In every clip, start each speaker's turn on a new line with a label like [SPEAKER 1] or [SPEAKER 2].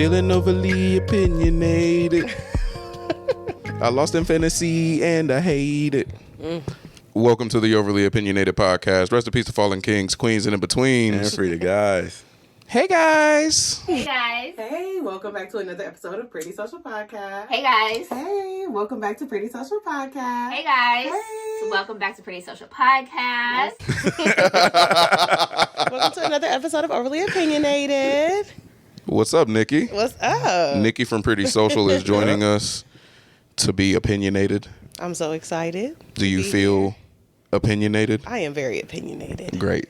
[SPEAKER 1] Feeling overly opinionated. I lost in fantasy and I hate it. Welcome to the Overly Opinionated Podcast. Rest in peace to fallen kings, queens, and in-betweens.
[SPEAKER 2] And free to guys.
[SPEAKER 1] Hey, guys.
[SPEAKER 3] Hey, guys.
[SPEAKER 4] Hey, welcome back to another episode of Pretty Social Podcast.
[SPEAKER 3] Hey, guys.
[SPEAKER 4] Hey, welcome back to Pretty Social Podcast.
[SPEAKER 3] Hey, guys.
[SPEAKER 4] Hey.
[SPEAKER 3] So welcome back to Pretty Social Podcast.
[SPEAKER 4] Welcome to another episode of Overly Opinionated.
[SPEAKER 1] What's up, Nikki?
[SPEAKER 4] What's up?
[SPEAKER 1] Nikki from Pretty Social is joining us to be opinionated.
[SPEAKER 4] I'm so excited.
[SPEAKER 1] Do you feel opinionated?
[SPEAKER 4] I am very opinionated.
[SPEAKER 1] Great.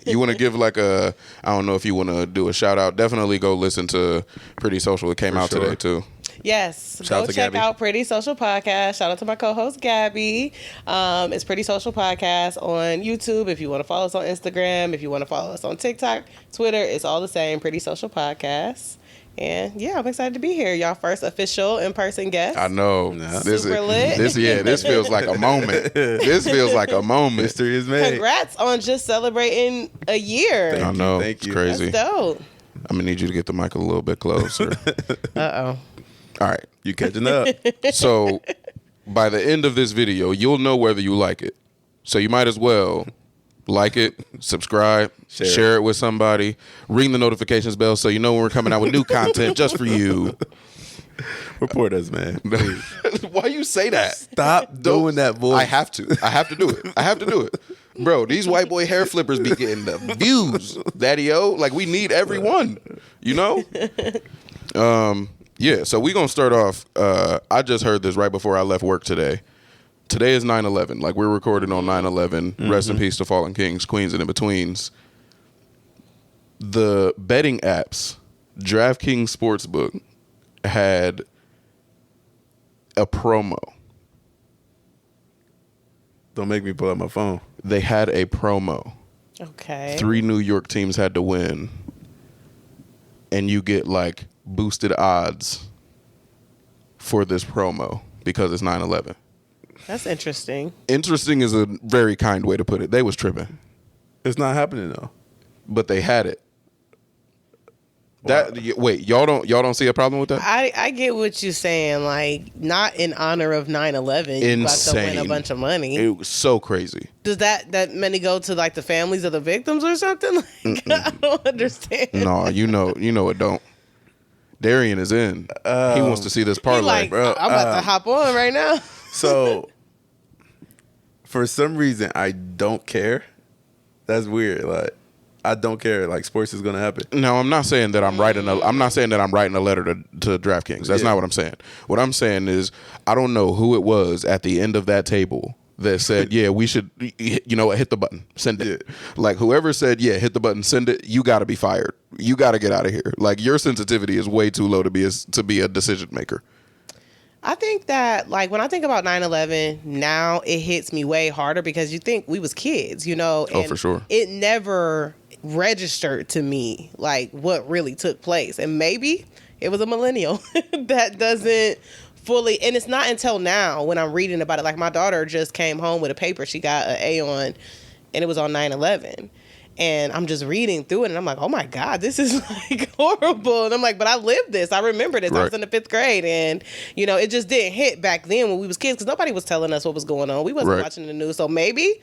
[SPEAKER 1] You want to give I don't know if you want to do a shout out. Definitely go listen to Pretty Social. It came out today too.
[SPEAKER 4] Yes.
[SPEAKER 2] Shout out
[SPEAKER 4] Go
[SPEAKER 2] to
[SPEAKER 4] check
[SPEAKER 2] Gabby.
[SPEAKER 4] out Pretty Social Podcast. Shout out to my co-host, Gabby. It's Pretty Social Podcast on YouTube. If you want to follow us on Instagram, if you want to follow us on TikTok, Twitter, it's all the same, Pretty Social Podcast. And yeah, I'm excited to be here. Y'all first official in-person guest.
[SPEAKER 1] I know.
[SPEAKER 4] Super lit.
[SPEAKER 1] This feels like a moment. This feels like a moment.
[SPEAKER 2] History is made.
[SPEAKER 4] Congrats on just celebrating a year.
[SPEAKER 1] I know.
[SPEAKER 2] Thank
[SPEAKER 1] It's
[SPEAKER 2] you.
[SPEAKER 1] crazy.
[SPEAKER 4] That's dope.
[SPEAKER 1] I'm going to need you to get the mic a little bit closer.
[SPEAKER 4] Uh-oh.
[SPEAKER 1] All right.
[SPEAKER 2] You catching up.
[SPEAKER 1] So by the end of this video, you'll know whether you like it. So you might as well like it, subscribe, share it with somebody, ring the notifications bell so you know when we're coming out with new content just for you.
[SPEAKER 2] Report us, man.
[SPEAKER 1] Why you say that?
[SPEAKER 2] Stop doing that voice.
[SPEAKER 1] I have to do it. Bro, these white boy hair flippers be getting the views, daddy-o. Like, we need everyone, you know? Yeah, so we going to start off. I just heard this right before I left work today. Today is 9/11. Like, we're recording on 9/11. Rest in peace to fallen kings, queens, and in-betweens. The betting apps, DraftKings Sportsbook, had a promo.
[SPEAKER 2] Don't make me pull out my phone.
[SPEAKER 1] They had a promo.
[SPEAKER 4] Okay.
[SPEAKER 1] 3 New York teams had to win. And you get, like, boosted odds for this promo because it's 9/11.
[SPEAKER 4] That's interesting.
[SPEAKER 1] Interesting is a very kind way to put it. They was tripping,
[SPEAKER 2] It's not happening though.
[SPEAKER 1] but they had it. Wait, y'all don't see a problem with that?
[SPEAKER 4] I get what you're saying. Like, not in honor of 9/11. You about to win a
[SPEAKER 1] Insane.
[SPEAKER 4] bunch of money.
[SPEAKER 1] It was so crazy.
[SPEAKER 4] Does that money go to, like, the families of the victims or something? Like, I don't understand.
[SPEAKER 1] No, you know it don't. Darian is in. He wants to see this
[SPEAKER 4] He
[SPEAKER 1] parlay,
[SPEAKER 4] like,
[SPEAKER 1] bro.
[SPEAKER 4] I'm about to hop on right now.
[SPEAKER 2] So, for some reason, I don't care. That's weird. Like, I don't care. Like, sports is gonna happen.
[SPEAKER 1] No, I'm not saying that I'm writing a letter to DraftKings. That's not what I'm saying. What I'm saying is I don't know who it was at the end of that table that said, yeah, we should, hit the button, send it. Like, whoever said, yeah, hit the button, send it, you got to be fired. You got to get out of here. Like, your sensitivity is way too low to be a decision maker.
[SPEAKER 4] I think that, like, when I think about 9/11, now it hits me way harder because you think we was kids, and
[SPEAKER 1] Oh, for sure.
[SPEAKER 4] It never registered to me, like, what really took place. And maybe it was a millennial that doesn't fully, and it's not until now when I'm reading about it. Like, my daughter just came home with a paper she got an A on, and it was on 9/11. And I'm just reading through it, and I'm like, oh, my God, this is, like, horrible. And I'm like, but I lived this. I remember this. I was in the 5th grade, and, it just didn't hit back then when we was kids because nobody was telling us what was going on. We wasn't watching the news. So maybe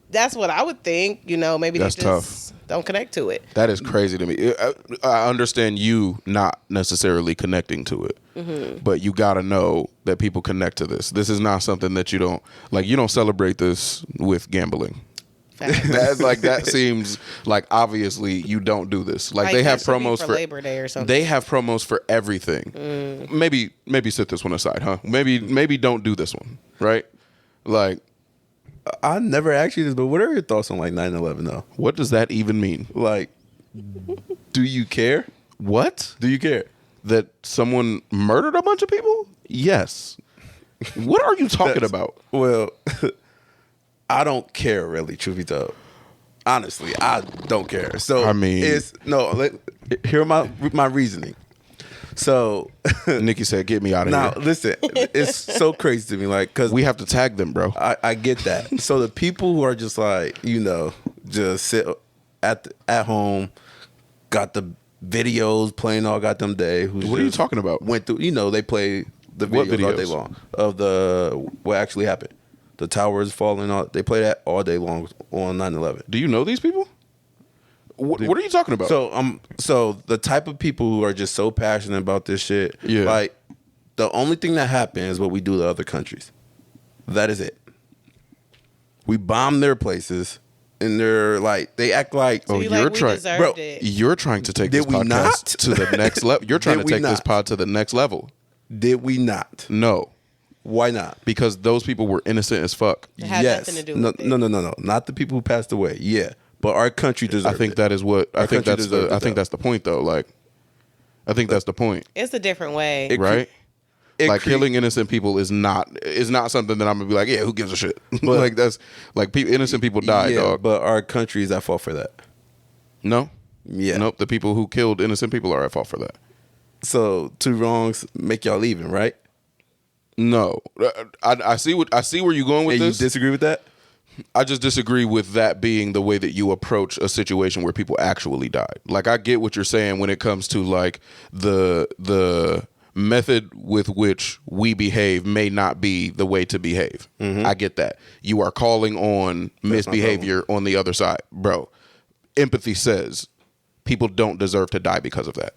[SPEAKER 4] that's what I would think. Maybe
[SPEAKER 1] That's
[SPEAKER 4] they just don't connect to it.
[SPEAKER 1] That is crazy to me. I understand you not necessarily connecting to it, but you got to know that people connect to this. This is not something that you don't celebrate this with gambling. That seems like obviously you don't do this. Like, they have promos for
[SPEAKER 4] Labor Day or something.
[SPEAKER 1] They have promos for everything. Maybe set this one aside, huh? Maybe don't do this one, right? Like,
[SPEAKER 2] I never asked you this, but what are your thoughts on, like, 9/11 though?
[SPEAKER 1] what does that even mean?
[SPEAKER 2] Like, do you care?
[SPEAKER 1] What?
[SPEAKER 2] Do you care?
[SPEAKER 1] That someone murdered a bunch of people? Yes. What are you talking about?
[SPEAKER 2] Well, I don't care, really, truth be told. Honestly, I don't care. So,
[SPEAKER 1] I mean,
[SPEAKER 2] hear my reasoning. So,
[SPEAKER 1] Nikki said, "Get me out of
[SPEAKER 2] now,
[SPEAKER 1] here."
[SPEAKER 2] listen, it's so crazy to me, like, because
[SPEAKER 1] We have to tag them, bro.
[SPEAKER 2] I get that. So the people who are just like, just sit at home, got the videos playing all goddamn day.
[SPEAKER 1] What are you talking about?
[SPEAKER 2] Went through, they play the
[SPEAKER 1] What
[SPEAKER 2] videos all day
[SPEAKER 1] videos?
[SPEAKER 2] long of what actually happened. The towers falling out. They play that all day long on 9/11.
[SPEAKER 1] Do you know these people? What are you talking about?
[SPEAKER 2] So the type of people who are just so passionate about this shit,
[SPEAKER 1] Yeah.
[SPEAKER 2] like the only thing that happens is what we do to other countries. That is it. We bomb their places, and they're like, they act like,
[SPEAKER 4] So
[SPEAKER 1] Oh,
[SPEAKER 4] you
[SPEAKER 1] you're
[SPEAKER 4] like, we
[SPEAKER 1] trying-
[SPEAKER 4] deserved
[SPEAKER 2] Bro,
[SPEAKER 4] it.
[SPEAKER 1] You're trying to take
[SPEAKER 2] Did
[SPEAKER 1] this
[SPEAKER 2] we
[SPEAKER 1] podcast
[SPEAKER 2] not?
[SPEAKER 1] to the next level. You're trying
[SPEAKER 2] Did
[SPEAKER 1] to
[SPEAKER 2] we
[SPEAKER 1] take this
[SPEAKER 2] not?
[SPEAKER 1] pod to the next level.
[SPEAKER 2] did we not?
[SPEAKER 1] No,
[SPEAKER 2] Why not?
[SPEAKER 1] because those people were innocent as fuck.
[SPEAKER 4] It had nothing to do
[SPEAKER 2] no,
[SPEAKER 4] with it.
[SPEAKER 2] no. Not the people who passed away. Yeah, but our country deserves.
[SPEAKER 1] I think
[SPEAKER 2] it.
[SPEAKER 1] that is what I
[SPEAKER 2] Our
[SPEAKER 1] think
[SPEAKER 2] country
[SPEAKER 1] that's
[SPEAKER 2] deserves
[SPEAKER 1] the
[SPEAKER 2] it,
[SPEAKER 1] I think
[SPEAKER 2] though.
[SPEAKER 1] that's the point though. Like, I think that's the point,
[SPEAKER 4] It's a different way.
[SPEAKER 2] It-
[SPEAKER 1] right? Like
[SPEAKER 2] cre-
[SPEAKER 1] killing innocent people is not something that I'm gonna be like, yeah, who gives a shit? Like that's like innocent people die,
[SPEAKER 2] yeah,
[SPEAKER 1] dog.
[SPEAKER 2] but our country is at fault for that.
[SPEAKER 1] No,
[SPEAKER 2] Yeah.
[SPEAKER 1] nope. The people who killed innocent people are at fault for that.
[SPEAKER 2] So 2 wrongs make y'all even, right?
[SPEAKER 1] No, I see where you're going with
[SPEAKER 2] And you
[SPEAKER 1] this.
[SPEAKER 2] disagree with that?
[SPEAKER 1] I just disagree with that being the way that you approach a situation where people actually died. Like I get what you're saying when it comes to like the method with which we behave may not be the way to behave. I get that. You are calling on misbehavior on the other side. Bro, empathy says people don't deserve to die because of that.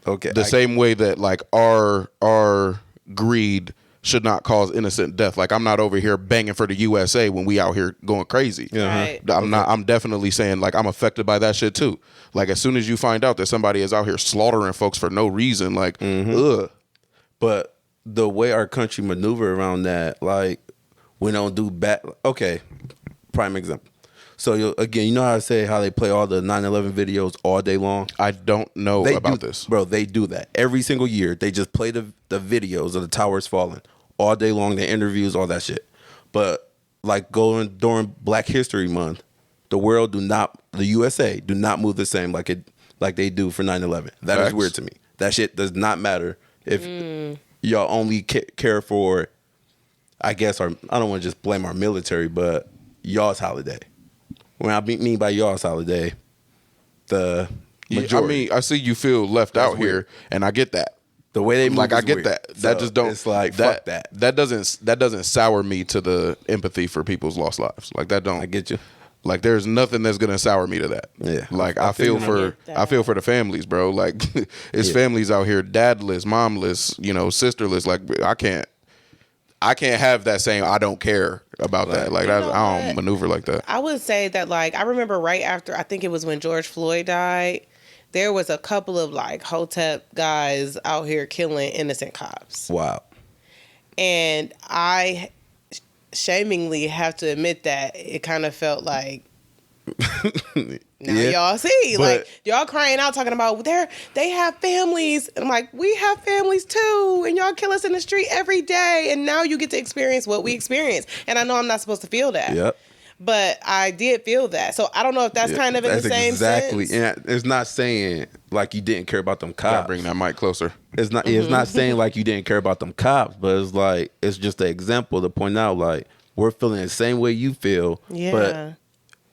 [SPEAKER 2] Okay.
[SPEAKER 1] The same way that like our greed should not cause innocent death. Like I'm not over here banging for the USA when we out here going crazy.
[SPEAKER 4] Right.
[SPEAKER 1] I'm definitely saying like I'm affected by that shit too. Like as soon as you find out that somebody is out here slaughtering folks for no reason, like ugh.
[SPEAKER 2] But the way our country maneuver around that, like we don't do bad. Okay, prime example. So again, you know how I say how they play all the 9/11 videos all day long.
[SPEAKER 1] I don't know
[SPEAKER 2] They
[SPEAKER 1] about
[SPEAKER 2] do,
[SPEAKER 1] this.
[SPEAKER 2] bro. They do that every single year. They just play the videos of the towers falling all day long. The interviews, all that shit. But like going during Black History Month, the USA do not move the same like they do for 9/11. That
[SPEAKER 1] Facts.
[SPEAKER 2] is weird to me. That shit does not matter if y'all only care for, I guess, I don't want to just blame our military, but y'all's holiday. When I mean by y'all's holiday, the
[SPEAKER 1] Yeah,
[SPEAKER 2] majority.
[SPEAKER 1] I see you feel left
[SPEAKER 2] That's
[SPEAKER 1] out here,
[SPEAKER 2] weird.
[SPEAKER 1] and I get that.
[SPEAKER 2] The way they move
[SPEAKER 1] Like I
[SPEAKER 2] is
[SPEAKER 1] get
[SPEAKER 2] weird.
[SPEAKER 1] that.
[SPEAKER 2] So
[SPEAKER 1] That just don't.
[SPEAKER 2] It's like fuck that.
[SPEAKER 1] That doesn't sour me to the empathy for people's lost lives. Like that don't.
[SPEAKER 2] I get you.
[SPEAKER 1] Like there's nothing that's gonna sour me to that.
[SPEAKER 2] Yeah.
[SPEAKER 1] Like
[SPEAKER 2] I
[SPEAKER 1] I feel
[SPEAKER 2] feel
[SPEAKER 1] for
[SPEAKER 4] you.
[SPEAKER 1] I feel for the families, bro. Like it's
[SPEAKER 2] Yeah.
[SPEAKER 1] families out here, dadless, momless, sisterless. Like I can't have that saying I don't care about that. Like
[SPEAKER 4] You know
[SPEAKER 1] I don't
[SPEAKER 4] what?
[SPEAKER 1] maneuver like that.
[SPEAKER 4] I would say that, like, I remember right after, I think it was when George Floyd died, there was a couple of, like, Hotep guys out here killing innocent cops.
[SPEAKER 2] Wow.
[SPEAKER 4] And I shamingly have to admit that it kind of felt like, now
[SPEAKER 2] Yeah.
[SPEAKER 4] y'all see,
[SPEAKER 2] But-
[SPEAKER 4] like y'all crying out talking about they have families, and I'm like, we have families too, and y'all kill us in the street every day, and now you get to experience what we experience. And I know I'm not supposed to feel that,
[SPEAKER 2] Yep.
[SPEAKER 4] but I did feel that. So I don't know if that's
[SPEAKER 2] Yeah,
[SPEAKER 4] kind of in the
[SPEAKER 2] that's
[SPEAKER 4] same
[SPEAKER 2] exactly.
[SPEAKER 4] sense.
[SPEAKER 2] And it's not saying like you didn't care about them
[SPEAKER 1] Gotta
[SPEAKER 2] cops.
[SPEAKER 1] bring that mic closer.
[SPEAKER 2] It's not. It's not saying like you didn't care about them cops, but it's like it's just an example to point out like we're feeling the same way you feel.
[SPEAKER 4] Yeah.
[SPEAKER 2] But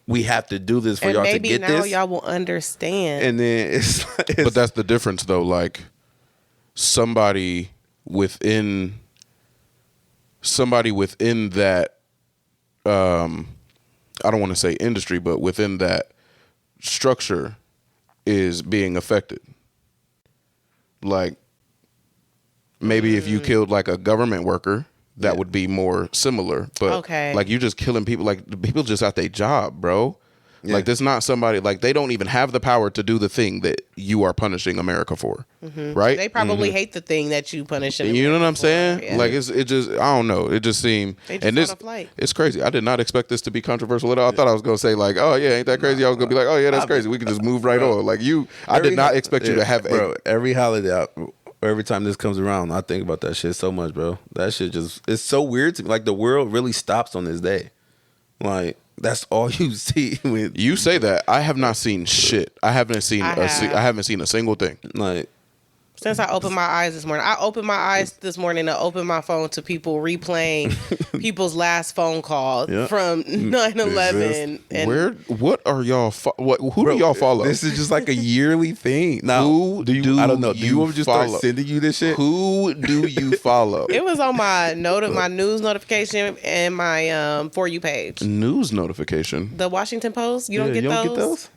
[SPEAKER 2] we have to do this for
[SPEAKER 4] And
[SPEAKER 2] y'all to
[SPEAKER 4] maybe
[SPEAKER 2] get
[SPEAKER 4] now
[SPEAKER 2] this.
[SPEAKER 4] y'all will understand.
[SPEAKER 2] And then it's
[SPEAKER 1] But that's the difference, though. Like somebody within that, I don't want to say industry, but within that structure is being affected. Like maybe if you killed like a government worker, that would be more similar. But
[SPEAKER 4] Okay.
[SPEAKER 1] like you just killing people, like the people just out their job, bro.
[SPEAKER 2] Yeah.
[SPEAKER 1] Like, there's not somebody, like, they don't even have the power to do the thing that you are punishing America for. Right?
[SPEAKER 4] They probably hate the thing that you punish.
[SPEAKER 1] You know what I'm saying?
[SPEAKER 4] Yeah.
[SPEAKER 1] Like, it just, I don't know. It just seemed,
[SPEAKER 4] They just
[SPEAKER 1] and this,
[SPEAKER 4] on a flight.
[SPEAKER 1] it's crazy. I did not expect this to be controversial at all. I thought I was going to say, like, oh, yeah, ain't that crazy? I was going to be like, oh, yeah, that's crazy. We can just move right on. Like, I did not expect you to have
[SPEAKER 2] bro. Every holiday, every time this comes around, I think about that shit so much, bro. That shit it's so weird to me. Like the world really stops on this day. Like that's all you see. With
[SPEAKER 1] You say that. I have not seen shit. I haven't seen
[SPEAKER 4] I have.
[SPEAKER 1] seen a single thing.
[SPEAKER 2] like
[SPEAKER 4] Since I opened my eyes this morning, I opened my eyes this morning to open my phone to people replaying people's last phone call
[SPEAKER 2] Yeah.
[SPEAKER 4] from 9/11. And
[SPEAKER 1] What are y'all? Who do y'all follow?
[SPEAKER 2] This is just like a yearly thing. Now,
[SPEAKER 1] Who do
[SPEAKER 2] I don't know. Do you
[SPEAKER 1] you
[SPEAKER 2] want me to just
[SPEAKER 1] follow?
[SPEAKER 2] start sending you this shit?
[SPEAKER 1] Who do you follow?
[SPEAKER 4] it was on my my news notification and my For You page.
[SPEAKER 1] News notification.
[SPEAKER 4] The Washington Post. You don't
[SPEAKER 2] Yeah,
[SPEAKER 4] get those?
[SPEAKER 2] Get those?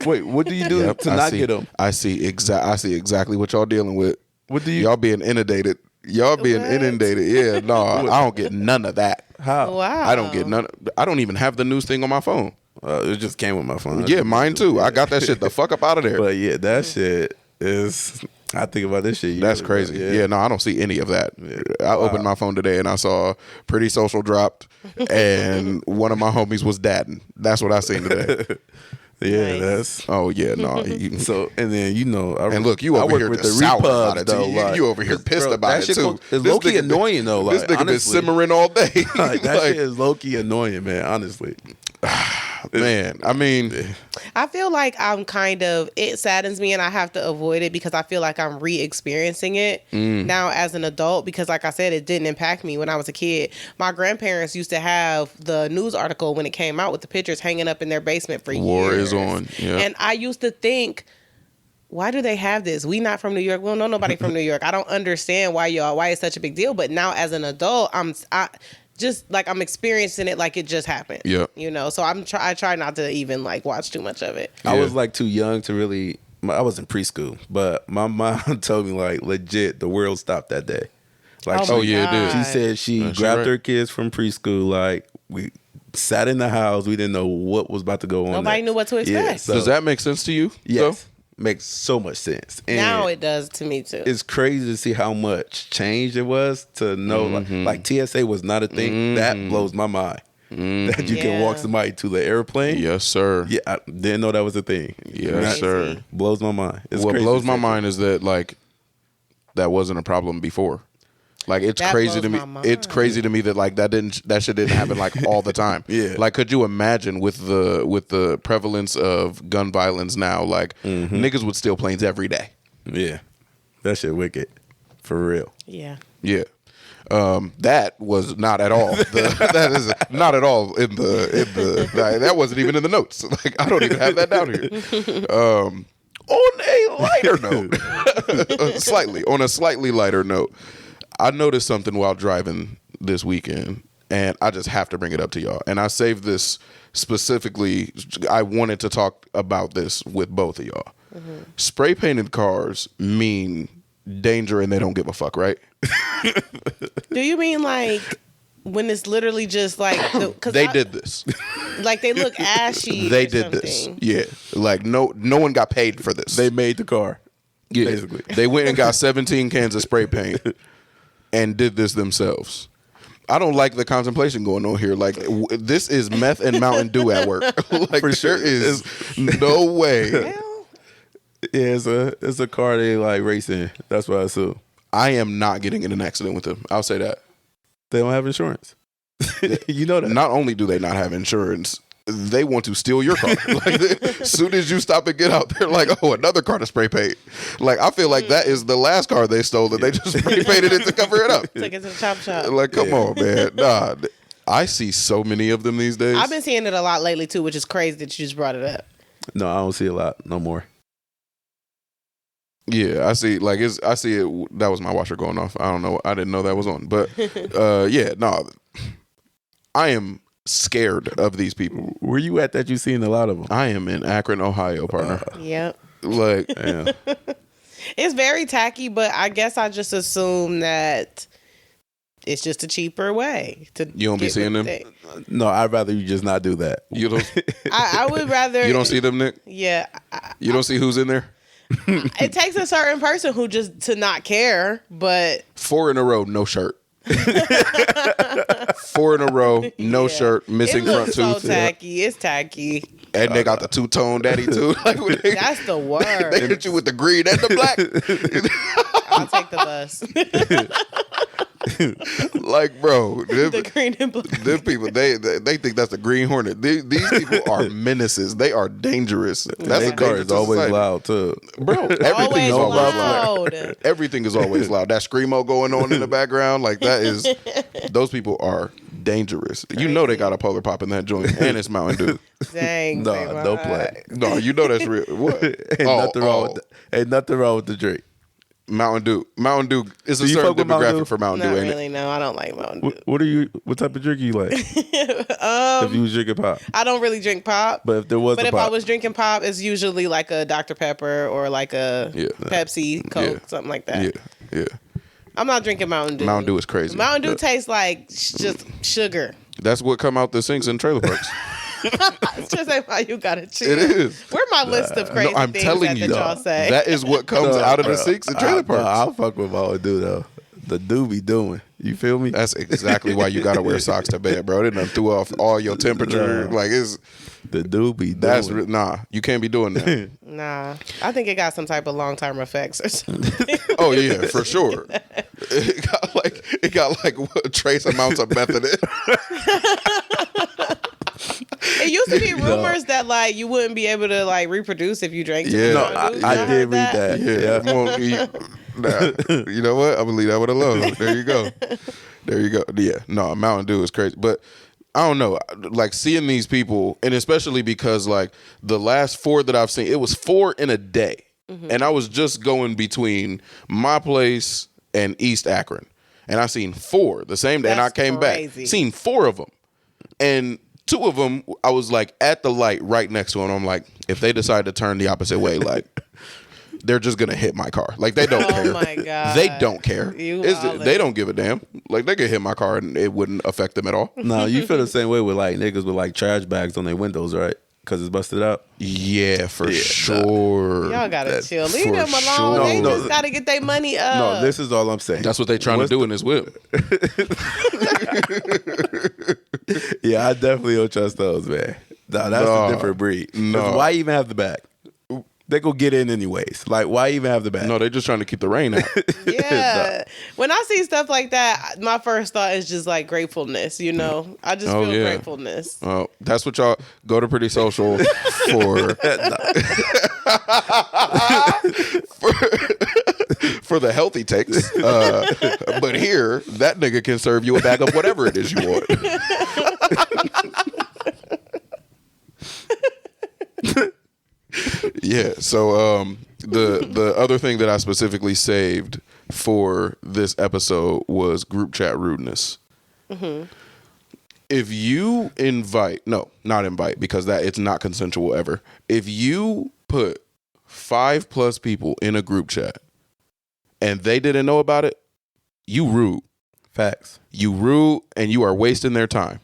[SPEAKER 2] Wait, what do you do
[SPEAKER 1] Yep,
[SPEAKER 2] to
[SPEAKER 1] I
[SPEAKER 2] not
[SPEAKER 1] see,
[SPEAKER 2] get them?
[SPEAKER 1] I see exactly what y'all dealing with.
[SPEAKER 2] What do you?
[SPEAKER 1] Y'all being inundated. Y'all being
[SPEAKER 4] What?
[SPEAKER 1] inundated. Yeah, no, I don't get none of that.
[SPEAKER 2] How?
[SPEAKER 4] Wow.
[SPEAKER 1] I don't get none. I don't even have the news thing on my phone.
[SPEAKER 2] It just came with my phone.
[SPEAKER 1] Yeah, mine too. I got that shit the fuck up out of there.
[SPEAKER 2] But yeah, that shit is. I think about this shit.
[SPEAKER 1] That's
[SPEAKER 2] yearly,
[SPEAKER 1] crazy.
[SPEAKER 2] bro.
[SPEAKER 1] Yeah, no, I don't see any of that. I opened my phone today and I saw Pretty Social dropped, and one of my homies was dadding. That's what I seen today.
[SPEAKER 2] Yeah,
[SPEAKER 4] Nice.
[SPEAKER 2] that's.
[SPEAKER 1] Oh yeah, no.
[SPEAKER 2] So and then
[SPEAKER 1] And look, you
[SPEAKER 2] I
[SPEAKER 1] over
[SPEAKER 2] work
[SPEAKER 1] here
[SPEAKER 2] with
[SPEAKER 1] just
[SPEAKER 2] the
[SPEAKER 1] sour
[SPEAKER 2] repubs,
[SPEAKER 1] about it too.
[SPEAKER 2] though.
[SPEAKER 1] You over here pissed
[SPEAKER 2] Bro,
[SPEAKER 1] about
[SPEAKER 2] that
[SPEAKER 1] it
[SPEAKER 2] shit
[SPEAKER 1] too.
[SPEAKER 2] It's
[SPEAKER 1] This
[SPEAKER 2] low key
[SPEAKER 1] nigga-
[SPEAKER 2] annoying though. Like,
[SPEAKER 1] This nigga been
[SPEAKER 2] honestly.
[SPEAKER 1] simmering all day.
[SPEAKER 2] Like, that
[SPEAKER 1] Like,
[SPEAKER 2] shit is low key annoying, man. Honestly,
[SPEAKER 1] man, I mean,
[SPEAKER 4] I feel like it saddens me and I have to avoid it because I feel like I'm re-experiencing it now as an adult because like I said, it didn't impact me when I was a kid. My grandparents used to have the news article when it came out with the pictures hanging up in their basement for
[SPEAKER 1] war
[SPEAKER 4] years.
[SPEAKER 1] is on. Yeah.
[SPEAKER 4] And I used to think, why do they have this? We not from New York. We don't know nobody from New York. I don't understand why it's such a big deal. But now as an adult, I'm experiencing it like it just happened.
[SPEAKER 1] Yeah.
[SPEAKER 4] You know, so I try not to even like watch too much of it.
[SPEAKER 2] I
[SPEAKER 1] Yeah.
[SPEAKER 2] was like too young to really. I was in preschool, but my mom told me like legit the world stopped that day. Like,
[SPEAKER 4] Oh,
[SPEAKER 1] yeah, it did.
[SPEAKER 2] she said she
[SPEAKER 1] She
[SPEAKER 2] grabbed
[SPEAKER 1] right.
[SPEAKER 2] her kids from preschool. Like we sat in the house, we didn't know what was about to go on.
[SPEAKER 4] Nobody
[SPEAKER 2] next.
[SPEAKER 4] knew what to
[SPEAKER 2] Yeah,
[SPEAKER 4] expect.
[SPEAKER 2] so,
[SPEAKER 1] Does that make sense to you?
[SPEAKER 2] yes, makes so much sense. And
[SPEAKER 4] Now it does to me too.
[SPEAKER 2] it's crazy to see how much change it was to know like TSA was not a thing. That blows my mind. That you can walk
[SPEAKER 4] Yeah.
[SPEAKER 2] somebody to the airplane.
[SPEAKER 1] Yes, sir.
[SPEAKER 2] Yeah, I didn't know that was a thing.
[SPEAKER 1] Yes, sir.
[SPEAKER 2] Blows my mind. It's
[SPEAKER 1] What
[SPEAKER 2] crazy
[SPEAKER 1] blows
[SPEAKER 2] to
[SPEAKER 1] my
[SPEAKER 2] say.
[SPEAKER 1] mind is that like that wasn't a problem before. Like it's
[SPEAKER 4] That
[SPEAKER 1] crazy
[SPEAKER 4] blows
[SPEAKER 1] to me.
[SPEAKER 4] my mind.
[SPEAKER 1] It's crazy to me that like that shit didn't happen like all the time.
[SPEAKER 2] Yeah.
[SPEAKER 1] Like could you imagine with the prevalence of gun violence now, like niggas would steal planes every day.
[SPEAKER 2] Yeah, that shit wicked, for real.
[SPEAKER 4] Yeah.
[SPEAKER 1] Yeah. That was not at all. That is not at all in the. That wasn't even in the notes. Like I don't even have that down here. On a lighter note, on a slightly lighter note, I noticed something while driving this weekend, and I just have to bring it up to y'all. And I saved this specifically. I wanted to talk about this with both of y'all. Spray painted cars mean danger, and they don't give a fuck, right?
[SPEAKER 4] Do you mean like when it's literally just like because
[SPEAKER 1] They did this.
[SPEAKER 4] like they look ashy?
[SPEAKER 1] They
[SPEAKER 4] or
[SPEAKER 1] did this.
[SPEAKER 4] something?
[SPEAKER 1] Yeah. Like no one got paid for this.
[SPEAKER 2] They made the car.
[SPEAKER 1] Yeah.
[SPEAKER 2] basically.
[SPEAKER 1] They went and got 17 cans of spray paint and did this themselves. I don't like the contemplation going on here. Like this is meth and Mountain Dew at work. Like
[SPEAKER 2] For sure.
[SPEAKER 1] there is no way.
[SPEAKER 4] Well,
[SPEAKER 2] Yeah, it's a car they like racing. That's what I assume.
[SPEAKER 1] I am not getting in an accident with them. I'll say that.
[SPEAKER 2] They don't have insurance. You know that.
[SPEAKER 1] Not only do they not have insurance, they want to steal your car. Like as soon as you stop and get out, they're like, "Oh, another car to spray paint." Like I feel like that is the last car they stole that they just spray painted it to cover it up.
[SPEAKER 4] took it to the chop shop.
[SPEAKER 1] Like, come on, man. Nah, I see so many of them these days.
[SPEAKER 4] I've been seeing it a lot lately too, which is crazy that you just brought it up.
[SPEAKER 2] No, I don't see a lot no more.
[SPEAKER 1] Yeah, I see. Like, I see it. That was my washer going off. I don't know. I didn't know that was on. But yeah, no. I am scared of these people.
[SPEAKER 2] Where you at that you seen a lot of them?
[SPEAKER 1] I am in Akron, Ohio, partner.
[SPEAKER 4] Yep.
[SPEAKER 1] Like,
[SPEAKER 2] Yeah.
[SPEAKER 4] It's very tacky, but I guess I just assume that it's just a cheaper way to.
[SPEAKER 1] You don't be
[SPEAKER 4] get
[SPEAKER 1] seeing
[SPEAKER 4] with
[SPEAKER 1] them?
[SPEAKER 4] the thing.
[SPEAKER 2] No, I'd rather you just not do that.
[SPEAKER 1] you don't.
[SPEAKER 4] I would rather.
[SPEAKER 1] You don't see them, Nick.
[SPEAKER 4] Yeah.
[SPEAKER 1] You don't see who's in there.
[SPEAKER 4] It takes a certain person who just to not care, but
[SPEAKER 1] 4 in a row, no shirt. 4 in a row, no
[SPEAKER 4] yeah.
[SPEAKER 1] shirt, missing
[SPEAKER 4] it
[SPEAKER 1] front
[SPEAKER 4] looks so
[SPEAKER 1] tooth,
[SPEAKER 4] tacky. It's tacky.
[SPEAKER 1] and they got the two-tone daddy too. Like when they,
[SPEAKER 4] That's the
[SPEAKER 1] they
[SPEAKER 4] word.
[SPEAKER 1] hit you with the green and the black.
[SPEAKER 4] I'll take the bus.
[SPEAKER 1] Like, bro,
[SPEAKER 4] The green and blue.
[SPEAKER 1] them people, they think that's the Green Hornet. These people are menaces. They are dangerous. That's
[SPEAKER 2] Their
[SPEAKER 1] a
[SPEAKER 2] car
[SPEAKER 1] danger
[SPEAKER 2] is
[SPEAKER 1] to
[SPEAKER 2] always
[SPEAKER 1] society.
[SPEAKER 2] loud too.
[SPEAKER 1] Bro. Everything
[SPEAKER 4] Always
[SPEAKER 1] is always loud.
[SPEAKER 4] loud.
[SPEAKER 1] Everything is always loud. That screamo going on in the background, like that is. Those people are dangerous. You know they got a Polar Pop in that joint, and it's Mountain Dew.
[SPEAKER 4] Dang.
[SPEAKER 2] No,
[SPEAKER 4] Savon.
[SPEAKER 2] don't play.
[SPEAKER 1] No, you know that's real. What?
[SPEAKER 2] Ain't nothing wrong with the drink.
[SPEAKER 1] Mountain Dew. Mountain Dew is a
[SPEAKER 2] Do you
[SPEAKER 1] certain
[SPEAKER 2] fuck with Mountain
[SPEAKER 1] demographic
[SPEAKER 2] Dew?
[SPEAKER 1] for Mountain
[SPEAKER 4] Not
[SPEAKER 1] Dew, ain't
[SPEAKER 4] really. No, I don't like Mountain Dew.
[SPEAKER 2] What type of drink you like? If you was drinking pop,
[SPEAKER 4] I don't really drink pop.
[SPEAKER 2] but if there was,
[SPEAKER 4] But
[SPEAKER 2] a
[SPEAKER 4] if
[SPEAKER 2] pop,
[SPEAKER 4] I was drinking pop, it's usually like a Dr. Pepper or like a
[SPEAKER 1] Yeah.
[SPEAKER 4] Pepsi, Coke,
[SPEAKER 1] Yeah.
[SPEAKER 4] something like that.
[SPEAKER 1] it? Yeah.
[SPEAKER 4] I'm not drinking Mountain Dew.
[SPEAKER 1] Mountain Dew is crazy.
[SPEAKER 4] Mountain Dew tastes like just sugar.
[SPEAKER 1] That's what come out the sinks in trailer parks.
[SPEAKER 4] It's just ain't how you gotta choose.
[SPEAKER 1] It is.
[SPEAKER 4] Where my list of crazy
[SPEAKER 1] No, I'm
[SPEAKER 4] things
[SPEAKER 1] telling
[SPEAKER 4] that
[SPEAKER 1] you,
[SPEAKER 4] y'all say?
[SPEAKER 1] that is what comes out of the sinks in trailer parks.
[SPEAKER 2] I'll fuck with Mountain Dew though. The Dew be doing. You feel me?
[SPEAKER 1] That's exactly why you gotta wear socks to bed, bro. They done threw off all your temperature.
[SPEAKER 2] Nah.
[SPEAKER 1] Like it's
[SPEAKER 2] The Dew be doing.
[SPEAKER 1] that's nah. You can't be doing that.
[SPEAKER 4] Nah, I think it got some type of long term effects or something.
[SPEAKER 1] Oh yeah, for sure. It got like what, trace amounts of method.
[SPEAKER 4] It used to be rumors that like you wouldn't be able to like reproduce if you drank. too
[SPEAKER 1] Yeah.
[SPEAKER 4] much
[SPEAKER 2] No,
[SPEAKER 4] Mountain Dew.
[SPEAKER 2] I
[SPEAKER 4] Y'all
[SPEAKER 2] did
[SPEAKER 4] heard
[SPEAKER 2] read that.
[SPEAKER 1] Yeah, won't nah. You know what? I'm gonna leave that one alone. There you go. There you go. Yeah, no, Mountain Dew is crazy, but I don't know. Like seeing these people, and especially because like the last 4 that I've seen, it was 4 in a day, and I was just going between my place and East Akron, and I seen 4 the same day, and I
[SPEAKER 4] That's
[SPEAKER 1] came
[SPEAKER 4] crazy.
[SPEAKER 1] back, seen 4 of them, and 2 of them I was like at the light right next to them. I'm like, if they decide to turn the opposite way, like. They're just gonna hit my car. Like they don't care.
[SPEAKER 4] Oh my god.
[SPEAKER 1] They don't care.
[SPEAKER 4] You
[SPEAKER 1] They don't give a damn. Like they could hit my car and it wouldn't affect them at all.
[SPEAKER 2] No, you feel the same way with like niggas with like trash bags on their windows, right? Because it's busted out.
[SPEAKER 1] Yeah, for sure.
[SPEAKER 4] Y'all gotta
[SPEAKER 2] That's
[SPEAKER 4] chill. Leave
[SPEAKER 1] for
[SPEAKER 4] them alone.
[SPEAKER 1] sure.
[SPEAKER 4] They
[SPEAKER 2] No,
[SPEAKER 4] just gotta get their money up.
[SPEAKER 2] No, this is all I'm saying.
[SPEAKER 1] That's what they trying to do in this whip.
[SPEAKER 2] Yeah, I definitely don't trust those, man. No, that's
[SPEAKER 1] No,
[SPEAKER 2] a different breed. 'Cause
[SPEAKER 1] no.
[SPEAKER 2] why even have the bag? They go get in anyways. Like, why even have the bag?
[SPEAKER 1] No, they just trying to keep the rain out.
[SPEAKER 4] Yeah. When I see stuff like that, my first thought is just like gratefulness, you know? I just
[SPEAKER 1] Oh,
[SPEAKER 4] feel
[SPEAKER 1] yeah.
[SPEAKER 4] gratefulness.
[SPEAKER 1] Oh, that's what y'all go to Pretty Social for the healthy takes. But here, that nigga can serve you a bag of whatever it is you want. Yeah. So the other thing that I specifically saved for this episode was group chat rudeness. If you not invite because that it's not consensual ever. If you put 5+ people in a group chat and they didn't know about it, you rude.
[SPEAKER 2] Facts.
[SPEAKER 1] You rude and you are wasting their time.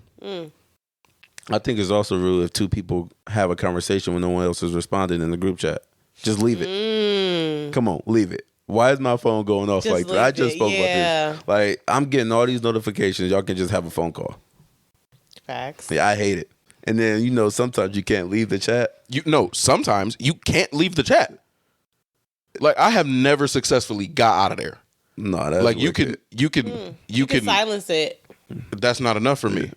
[SPEAKER 2] I think it's also rude if 2 people have a conversation when no one else is responding in the group chat. Just leave it. Come on, leave it. Why is my phone going off
[SPEAKER 4] Just
[SPEAKER 2] like that?
[SPEAKER 4] leave
[SPEAKER 2] I just
[SPEAKER 4] it,
[SPEAKER 2] spoke
[SPEAKER 4] yeah.
[SPEAKER 2] about this. Like, I'm getting all these notifications. Y'all can just have a phone call.
[SPEAKER 4] Facts.
[SPEAKER 2] Yeah, I hate it. And then, you know, sometimes you can't leave the chat.
[SPEAKER 1] Sometimes you can't leave the chat. Like I have never successfully got out of there.
[SPEAKER 2] No, that's
[SPEAKER 1] Like
[SPEAKER 2] wicked.
[SPEAKER 1] you can
[SPEAKER 4] Silence it.
[SPEAKER 1] That's not enough for me.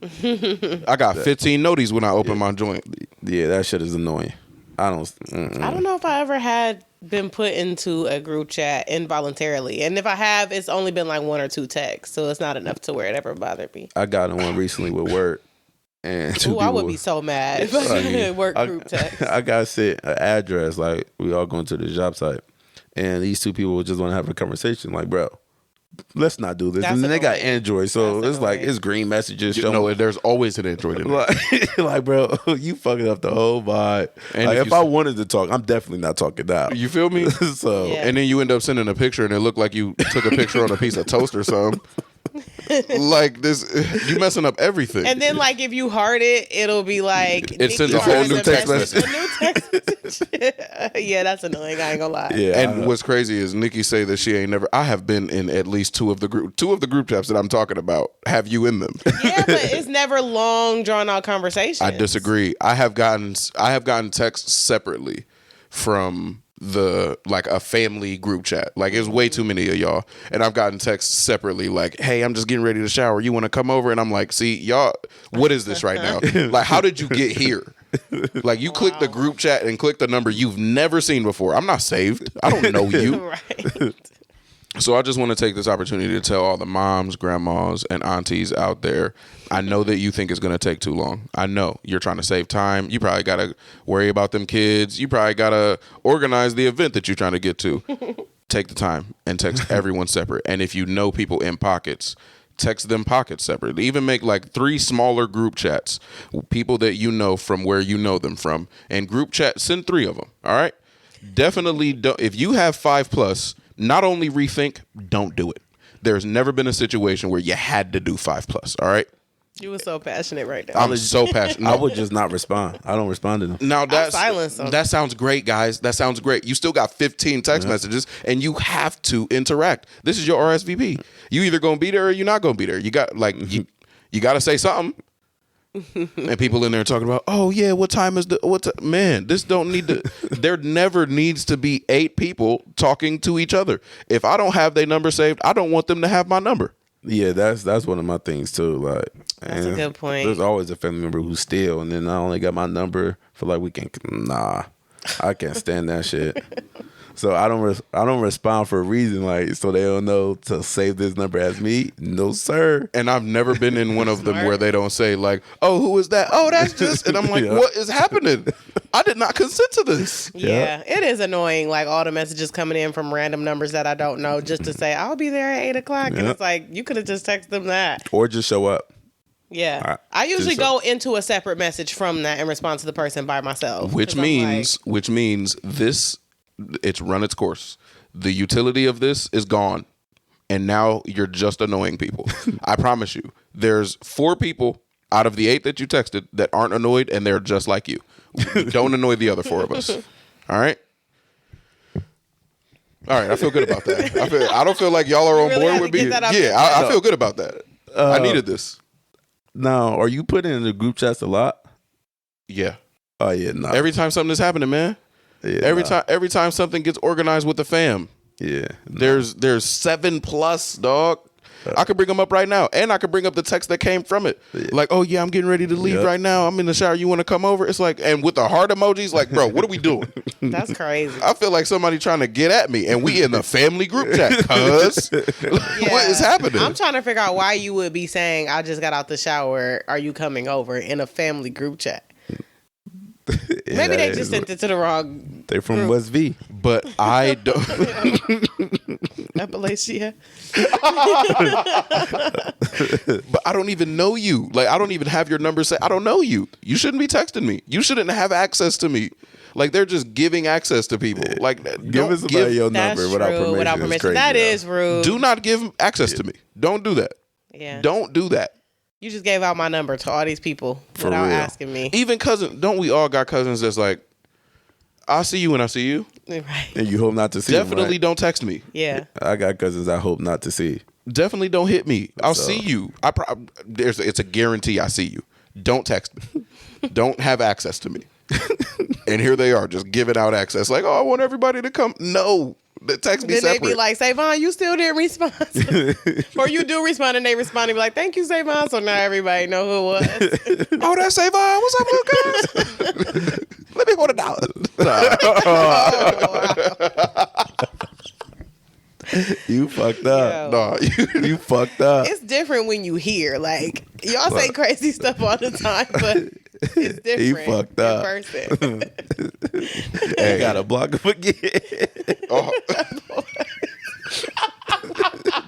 [SPEAKER 1] I got 15 noties when I open my joint.
[SPEAKER 2] Yeah, that shit is annoying. I don't.
[SPEAKER 4] I don't know if I ever had been put into a group chat involuntarily. And if I have, it's only been like 1 or 2 texts. So it's not enough to where it ever bothered me.
[SPEAKER 2] I got in one recently with work. And 2
[SPEAKER 4] Ooh, I would
[SPEAKER 2] people-
[SPEAKER 4] be so mad if I didn't work group text.
[SPEAKER 2] I got sent an address, like we all going to the job site, and these 2 people just want to have a conversation. Like, bro, let's not do this.
[SPEAKER 4] That's
[SPEAKER 2] and then they got
[SPEAKER 4] annoying.
[SPEAKER 2] Android, so
[SPEAKER 4] That's
[SPEAKER 2] it's like
[SPEAKER 4] annoying.
[SPEAKER 2] it's green messages.
[SPEAKER 1] You
[SPEAKER 2] showing
[SPEAKER 1] know, there's always an Android in there.
[SPEAKER 2] like, bro, you fucking up the whole vibe.
[SPEAKER 1] And
[SPEAKER 2] Like,
[SPEAKER 1] if
[SPEAKER 2] if
[SPEAKER 1] you
[SPEAKER 2] I
[SPEAKER 1] s-
[SPEAKER 2] wanted to talk, I'm definitely not talking now.
[SPEAKER 1] You feel me?
[SPEAKER 2] So
[SPEAKER 4] Yeah.
[SPEAKER 1] And then you end up sending a picture and it looked like you took a picture on a piece of toast or something. Like this, you messing up everything.
[SPEAKER 4] And then, like, if you heart it, it'll be like
[SPEAKER 1] It sends
[SPEAKER 4] Nikki
[SPEAKER 1] a whole
[SPEAKER 4] hearts
[SPEAKER 1] new
[SPEAKER 4] a
[SPEAKER 1] text
[SPEAKER 4] message. A new text message. Yeah, that's annoying. I ain't gonna lie.
[SPEAKER 2] yeah,
[SPEAKER 1] And what's crazy is Nikki say that she ain't never. I have been in at least two of the group chats that I'm talking about. Have you in them?
[SPEAKER 4] Yeah, but it's never long, drawn out conversations.
[SPEAKER 1] I disagree. I have gotten texts separately from like a family group chat. Like it's way too many of y'all. And I've gotten texts separately like, hey, I'm just getting ready to shower. You want to come over? And I'm like, see, y'all, what is this right now? Like, how did you get here? Like you click the group chat and click the number you've never seen before. I'm not saved. I don't know you.
[SPEAKER 4] Right.
[SPEAKER 1] So I just want to take this opportunity to tell all the moms, grandmas, and aunties out there, I know that you think it's going to take too long. I know you're trying to save time. You probably got to worry about them kids. You probably got to organize the event that you're trying to get to. Take the time and text everyone separate. And if you know people in pockets, text them pockets separate. Even make like 3 smaller group chats, people that you know from where you know them from. And group chat, send 3 of them. All right? Definitely don't. If you have 5+, not only rethink, don't do it. There's never been a situation where you had to do 5+. All right.
[SPEAKER 4] You were so passionate right now.
[SPEAKER 1] I'm so passionate.
[SPEAKER 2] I would just not respond. I don't respond to them.
[SPEAKER 1] Now
[SPEAKER 4] silence them.
[SPEAKER 1] that sounds great, guys. That sounds great. You still got 15 text messages, and you have to interact. This is your RSVP. You either gonna be there or you're not gonna be there. You got like you got to say something. And people in there talking about, oh yeah, what time is man? This don't need to. There never needs to be 8 people talking to each other. If I don't have their number saved, I don't want them to have my number.
[SPEAKER 2] Yeah, that's one of my things too. Like,
[SPEAKER 4] That's a good point.
[SPEAKER 2] There's always a family member who's still, and then I only got my number for like weekend. Nah, I can't stand that shit. So I don't respond for a reason, like so they don't know to save this number as me. No sir.
[SPEAKER 1] And I've never been in one of them where they don't say like, oh, who is that? Oh, that's just. And I'm like, what is happening? I did not consent to this.
[SPEAKER 4] Yeah, it is annoying. Like all the messages coming in from random numbers that I don't know, just to say I'll be there at 8:00, and it's like you could have just texted them that,
[SPEAKER 2] or just show up.
[SPEAKER 4] Yeah, I usually go into a separate message from that and respond to the person by myself.
[SPEAKER 1] Which means this, it's run its course. The utility of this is gone. And now you're just annoying people. I promise you. There's 4 people out of the 8 that you texted that aren't annoyed, and they're just like you. Don't annoy the other 4 of us. All right? All right, I feel good about that. I don't feel like y'all are on board with me. I feel good about that. I needed this.
[SPEAKER 2] Now, are you putting in the group chats a lot?
[SPEAKER 1] Yeah.
[SPEAKER 2] Oh yeah, no.
[SPEAKER 1] Every time something is happening, man.
[SPEAKER 2] Yeah,
[SPEAKER 1] every time something gets organized with the fam.
[SPEAKER 2] Yeah.
[SPEAKER 1] There's 7+, dog. I could bring them up right now, and I could bring up the text that came from it. Yeah. Like, oh yeah, I'm getting ready to leave right now. I'm in the shower. You want to come over? It's like, and with the heart emojis, like, bro, what are we doing?
[SPEAKER 4] That's crazy.
[SPEAKER 1] I feel like somebody trying to get at me, and we in the family group chat. Cuz, what is happening?
[SPEAKER 4] I'm trying to figure out why you would be saying, "I just got out the shower. Are you coming over?" in a family group chat. Maybe they just sent it to the wrong.
[SPEAKER 2] They're from group. West V,
[SPEAKER 1] but I don't.
[SPEAKER 4] Appalachia.
[SPEAKER 1] But I don't even know you. Like, I don't even have your number. I don't know you. You shouldn't be texting me. You shouldn't have access to me. Like, they're just giving access to people. Like,
[SPEAKER 2] give somebody your number without permission.
[SPEAKER 4] Crazy, that is rude.
[SPEAKER 1] Do not give access to me. Don't do that.
[SPEAKER 4] Yeah.
[SPEAKER 1] Don't do that.
[SPEAKER 4] You just gave out my number to all these people without asking me.
[SPEAKER 1] Even cousins. Don't we all got cousins that's like, I'll see you when I see you.
[SPEAKER 4] Right.
[SPEAKER 2] And you hope not to see
[SPEAKER 1] Definitely
[SPEAKER 2] them, right?
[SPEAKER 1] Don't text me.
[SPEAKER 4] Yeah.
[SPEAKER 2] I got cousins I hope not to see.
[SPEAKER 1] Definitely don't hit me. I'll see you. It's a guarantee I see you. Don't text me. Don't have access to me. And here they are just giving out access. Like, oh, I want everybody to come. No. Text me
[SPEAKER 4] then
[SPEAKER 1] separate.
[SPEAKER 4] They be like, Savon, you still didn't respond. Or you do respond and they respond and be like, thank you, Savon. So now everybody know who it was.
[SPEAKER 1] Oh, that's Savon. What's up, Lucas? Let me hold $1.
[SPEAKER 2] You fucked up.
[SPEAKER 1] No,
[SPEAKER 2] you fucked up.
[SPEAKER 4] It's different when you hear. Like, y'all say crazy stuff all the time, but it's different.
[SPEAKER 2] You fucked up.
[SPEAKER 4] In person.
[SPEAKER 2] Hey, gotta block him again.
[SPEAKER 1] Oh.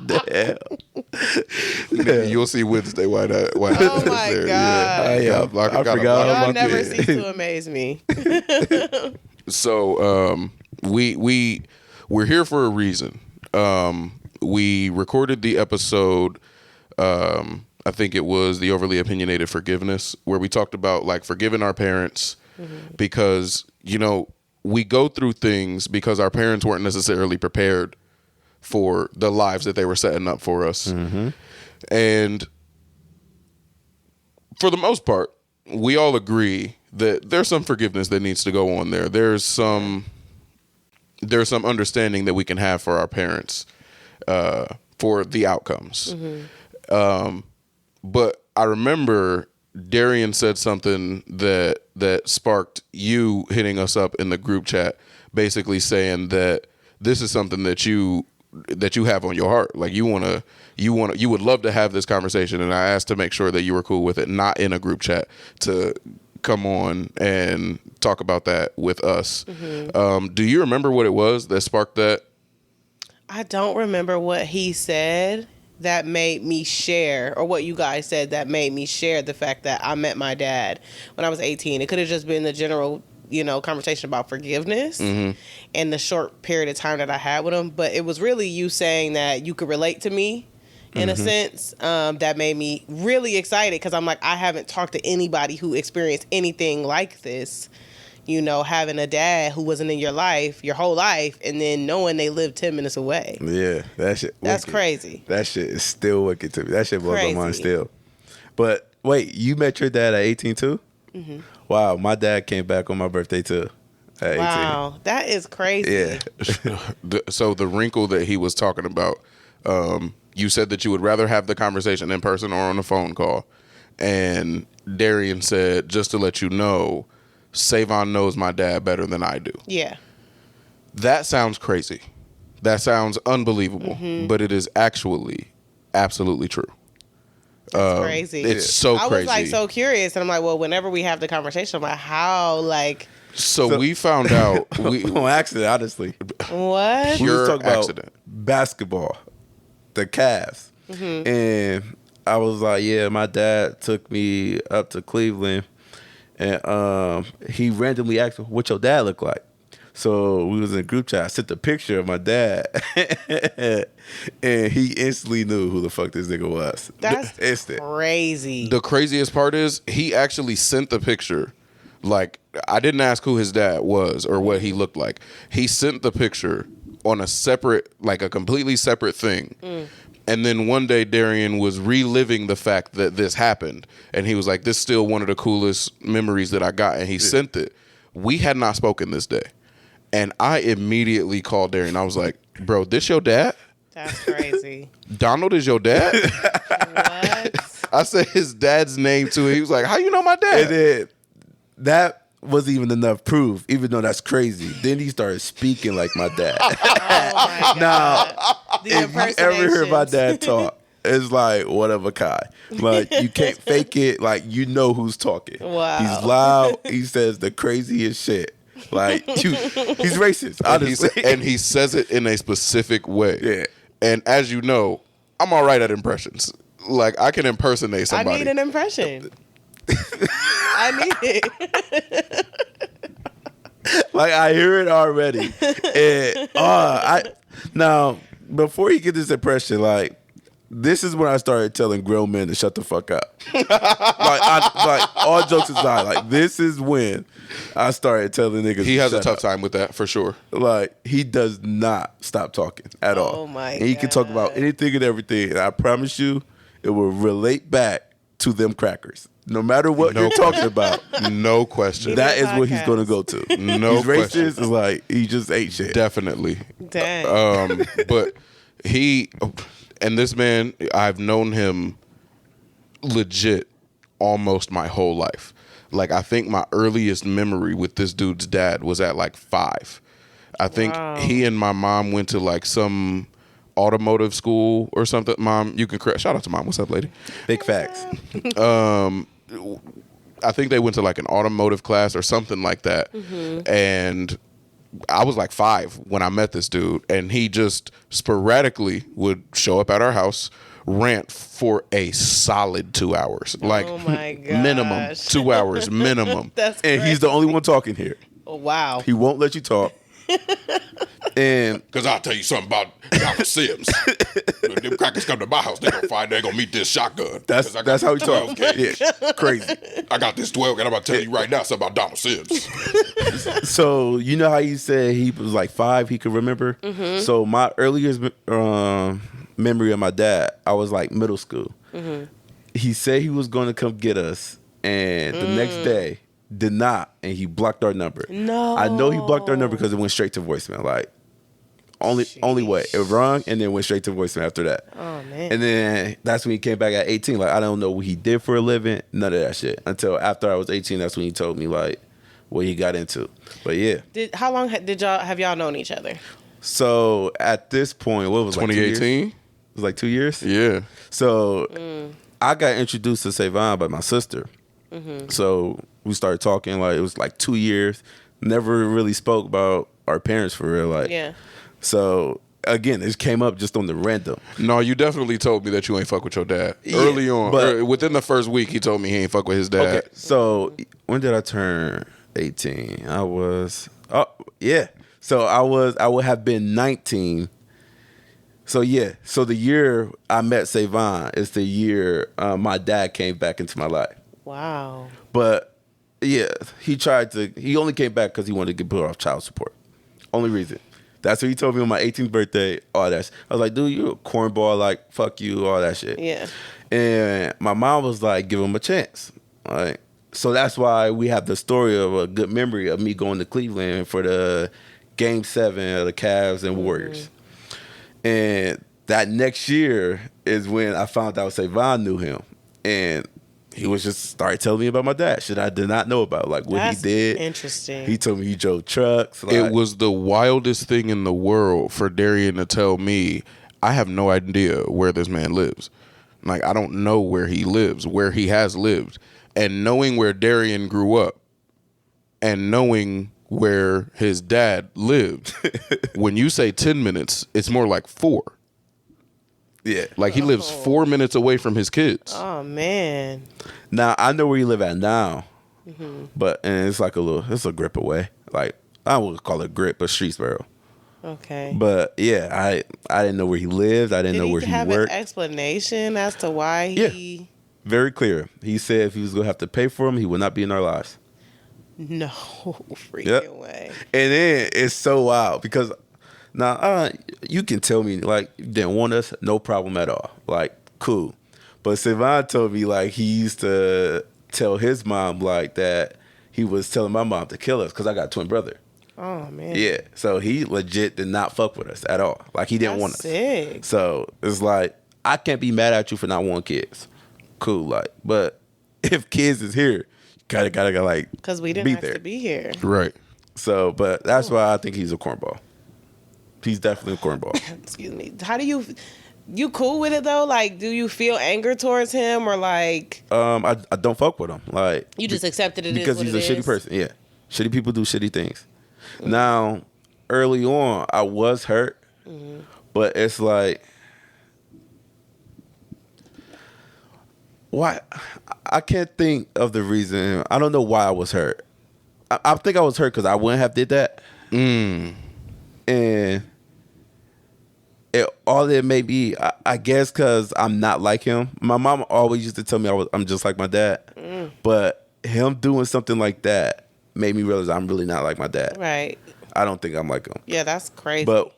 [SPEAKER 2] Damn.
[SPEAKER 1] You'll see Wednesday why that.
[SPEAKER 4] Oh my God.
[SPEAKER 2] Yeah. I forgot.
[SPEAKER 4] Y'all never cease to amaze me.
[SPEAKER 1] So we're here for a reason. We recorded the episode. I think it was the overly opinionated forgiveness, where we talked about like forgiving our parents because, you know, we go through things because our parents weren't necessarily prepared for the lives that they were setting up for us. Mm-hmm. And for the most part, we all agree that there's some forgiveness that needs to go on there. There's some there's some understanding that we can have for our parents for the outcomes. But I remember Darian said something that sparked you hitting us up in the group chat, basically saying that this is something that you have on your heart. Like you would love to have this conversation, and I asked to make sure that you were cool with it, not in a group chat, to come on and talk about that with us. Do you remember what it was that sparked that?
[SPEAKER 4] I don't remember what he said that made me share, or what you guys said that made me share the fact that I met my dad when I was 18. It could have just been the general, conversation about forgiveness and the short period of time that I had with him. But it was really you saying that you could relate to me in a sense, that made me really excited, because I'm like, I haven't talked to anybody who experienced anything like this. Having a dad who wasn't in your life, your whole life, and then knowing they lived 10 minutes away.
[SPEAKER 2] Yeah, that shit.
[SPEAKER 4] That's
[SPEAKER 2] wicked.
[SPEAKER 4] crazy.
[SPEAKER 2] That shit is still wicked to me. That shit blows my mind still. But wait, you met your dad at 18 too? Wow, my dad came back on my birthday too. At 18.
[SPEAKER 4] Wow, that is crazy.
[SPEAKER 2] Yeah.
[SPEAKER 1] So the wrinkle that he was talking about, you said that you would rather have the conversation in person or on a phone call. And Darian said, just to let you know, Savon knows my dad better than I do.
[SPEAKER 4] Yeah.
[SPEAKER 1] That sounds crazy. That sounds unbelievable. But it is actually absolutely true.
[SPEAKER 4] That's crazy.
[SPEAKER 1] It's so crazy.
[SPEAKER 4] I was like so curious, and I'm like, well, whenever we have the conversation, I'm like, how, like...
[SPEAKER 1] So we found out...
[SPEAKER 2] on accident, honestly.
[SPEAKER 4] What?
[SPEAKER 2] We was
[SPEAKER 1] Pure
[SPEAKER 2] talking about
[SPEAKER 1] accident.
[SPEAKER 2] basketball, the Cavs. And I was like, yeah, my dad took me up to Cleveland, and he randomly asked me, what your dad look like? So we was in a group chat. I sent a picture of my dad, and he instantly knew who the fuck this nigga was.
[SPEAKER 4] That's
[SPEAKER 2] instant.
[SPEAKER 4] crazy.
[SPEAKER 1] The craziest part is he actually sent the picture. Like, I didn't ask who his dad was or what he looked like. He sent the picture on a separate, like a completely separate thing. And then one day Darian was reliving the fact that this happened. And he was like, this is still one of the coolest memories that I got. And he sent it. We had not spoken this day. And I immediately called Darian. I was like, bro, this your dad?
[SPEAKER 4] That's crazy.
[SPEAKER 1] Donald is your dad?
[SPEAKER 4] What?
[SPEAKER 1] I said his dad's name too. He was like, how you know my dad?
[SPEAKER 2] And then that wasn't even enough proof, even though that's crazy. Then he started speaking like my dad.
[SPEAKER 4] Oh my God. The
[SPEAKER 2] If you ever hear my
[SPEAKER 4] impersonations.
[SPEAKER 2] dad talk, it's like one of a kind. Like, you can't fake it. Like, you know who's talking.
[SPEAKER 4] Wow.
[SPEAKER 2] He's loud. He says the craziest shit. Like, he's racist, honestly.
[SPEAKER 1] And he says it in a specific way.
[SPEAKER 2] Yeah.
[SPEAKER 1] And as you know, I'm all right at impressions. Like, I can impersonate
[SPEAKER 4] I
[SPEAKER 1] somebody.
[SPEAKER 4] need an impression. I need it.
[SPEAKER 2] Like, I hear it already. And now, before you get this impression, like, this is when I started telling grown men to shut the fuck up. like all jokes aside, like, this is when I started telling niggas.
[SPEAKER 1] He has a
[SPEAKER 2] shut
[SPEAKER 1] tough
[SPEAKER 2] up.
[SPEAKER 1] time with that, for sure.
[SPEAKER 2] Like, he does not stop talking at all.
[SPEAKER 4] Oh my
[SPEAKER 2] And he can talk about
[SPEAKER 4] God.
[SPEAKER 2] anything and everything, and I promise you, it will relate back to them crackers. No matter what you're talking about,
[SPEAKER 1] No question.
[SPEAKER 2] that is what he's
[SPEAKER 4] podcast.
[SPEAKER 2] going to go to.
[SPEAKER 1] No
[SPEAKER 2] He's
[SPEAKER 1] question.
[SPEAKER 2] racist. Is like, he just ain't shit.
[SPEAKER 1] Definitely.
[SPEAKER 4] Dang.
[SPEAKER 1] But and this man, I've known him legit almost my whole life. Like, I think my earliest memory with this dude's dad was at like 5. I think he and my mom went to like some automotive school or something. Mom, you can correct. Shout out to mom. What's up, lady?
[SPEAKER 2] Big facts.
[SPEAKER 1] I think they went to like an automotive class or something like that. And I was like 5 when I met this dude, and he just sporadically would show up at our house, rant for a solid 2 hours. Like,
[SPEAKER 4] Oh my
[SPEAKER 1] minimum
[SPEAKER 4] gosh.
[SPEAKER 1] 2 hours, minimum.
[SPEAKER 4] That's
[SPEAKER 2] And he's the only one talking here.
[SPEAKER 4] Oh, wow.
[SPEAKER 2] He won't let you talk. And
[SPEAKER 1] Because I'll tell you something about Dr. Sims. When them crackers come to my house, they're going to meet this shotgun.
[SPEAKER 2] that's how he talks. Yeah, crazy.
[SPEAKER 1] I got this 12, and I'm about to tell you right now something about Donald Sims.
[SPEAKER 2] So, you know how you said he was like 5, he could remember? So my earliest memory of my dad, I was like middle school. He said he was going to come get us, and the next day did not, and he blocked our number.
[SPEAKER 4] No.
[SPEAKER 2] I know he blocked our number because it went straight to voicemail. Like, only way. It rung and then went straight to voicemail after that.
[SPEAKER 4] Oh, man.
[SPEAKER 2] And then that's when he came back at 18. Like, I don't know what he did for a living. None of that shit. Until after I was 18, that's when he told me, like, what he got into. But yeah.
[SPEAKER 4] How long have y'all known each other?
[SPEAKER 2] So at this point, what was it,
[SPEAKER 1] 2018?
[SPEAKER 2] It was like 2 years?
[SPEAKER 1] Yeah.
[SPEAKER 2] So I got introduced to Savon by my sister. So we started talking, like, it was like 2 years. Never really spoke about our parents for real. Like,
[SPEAKER 4] Yeah.
[SPEAKER 2] So again, it came up just on the random.
[SPEAKER 1] No, you definitely told me that you ain't fuck with your dad.
[SPEAKER 2] Yeah,
[SPEAKER 1] Early on.
[SPEAKER 2] but-
[SPEAKER 1] Within the first week, he told me he ain't fuck with his dad.
[SPEAKER 2] Okay, so when did I turn 18? So I would have been 19. So yeah, so the year I met Savon is the year my dad came back into my life.
[SPEAKER 4] Wow.
[SPEAKER 2] But yeah, he only came back because he wanted to get put off child support. Only reason. That's what he told me on my 18th birthday, all that shit. I was like, dude, you're a cornball, like, fuck you, all that shit.
[SPEAKER 4] Yeah.
[SPEAKER 2] And my mom was like, give him a chance. All right. So that's why we have the story of a good memory of me going to Cleveland for the Game 7 of the Cavs and Warriors. And that next year is when I found out Savon knew him. And he was just started telling me about my dad, shit I did not know about, like what
[SPEAKER 4] That's
[SPEAKER 2] he did.
[SPEAKER 4] interesting.
[SPEAKER 2] He told me he drove trucks. Like,
[SPEAKER 1] It was the wildest thing in the world for Darian to tell me, I have no idea where this man lives. Like, I don't know where he lives, where he has lived. And knowing where Darian grew up and knowing where his dad lived, when you say 10 minutes, it's more like 4.
[SPEAKER 2] yeah.
[SPEAKER 1] Like, he lives 4 minutes away from his kids.
[SPEAKER 4] Oh, man.
[SPEAKER 2] Now I know where you live at now, but and it's like it's a grip away. Like I would call it grip, but Streetsboro.
[SPEAKER 4] Okay.
[SPEAKER 2] But yeah, I didn't know where he lived. I didn't know where
[SPEAKER 4] Did
[SPEAKER 2] he
[SPEAKER 4] he have
[SPEAKER 2] worked.
[SPEAKER 4] an explanation as to why he...
[SPEAKER 2] Very clear. He said if he was gonna have to pay for him, he would not be in our lives.
[SPEAKER 4] No freaking
[SPEAKER 2] Yep.
[SPEAKER 4] way.
[SPEAKER 2] And then it's so wild because now you can tell me like you didn't want us, no problem at all. Like cool. But Savon told me like he used to tell his mom like that he was telling my mom to kill us because I got a twin brother.
[SPEAKER 4] Oh, man.
[SPEAKER 2] Yeah. So he legit did not fuck with us at all. Like he didn't want us.
[SPEAKER 4] Sick.
[SPEAKER 2] So it's like I can't be mad at you for not wanting kids. Cool, like, but if kids is here, you gotta like
[SPEAKER 4] Because we didn't
[SPEAKER 2] be
[SPEAKER 4] have
[SPEAKER 2] there.
[SPEAKER 4] to be here.
[SPEAKER 1] Right.
[SPEAKER 2] So, but that's why I think he's a cornball. He's definitely a cornball.
[SPEAKER 4] Excuse me. How do you cool with it though? Like, do you feel anger towards him or like
[SPEAKER 2] I don't fuck with him. Like
[SPEAKER 4] you just accepted it
[SPEAKER 2] because
[SPEAKER 4] is
[SPEAKER 2] he's
[SPEAKER 4] what
[SPEAKER 2] a
[SPEAKER 4] it
[SPEAKER 2] shitty
[SPEAKER 4] is?
[SPEAKER 2] person. Yeah, shitty people do shitty things. Now, early on, I was hurt, but it's like, why? I can't think of the reason. I don't know why I was hurt. I think I was hurt because I wouldn't have did that. And all it may be, I guess, because I'm not like him. My mom always used to tell me I'm just like my dad. But him doing something like that made me realize I'm really not like my dad.
[SPEAKER 4] Right.
[SPEAKER 2] I don't think I'm like him.
[SPEAKER 4] Yeah, that's crazy.
[SPEAKER 2] But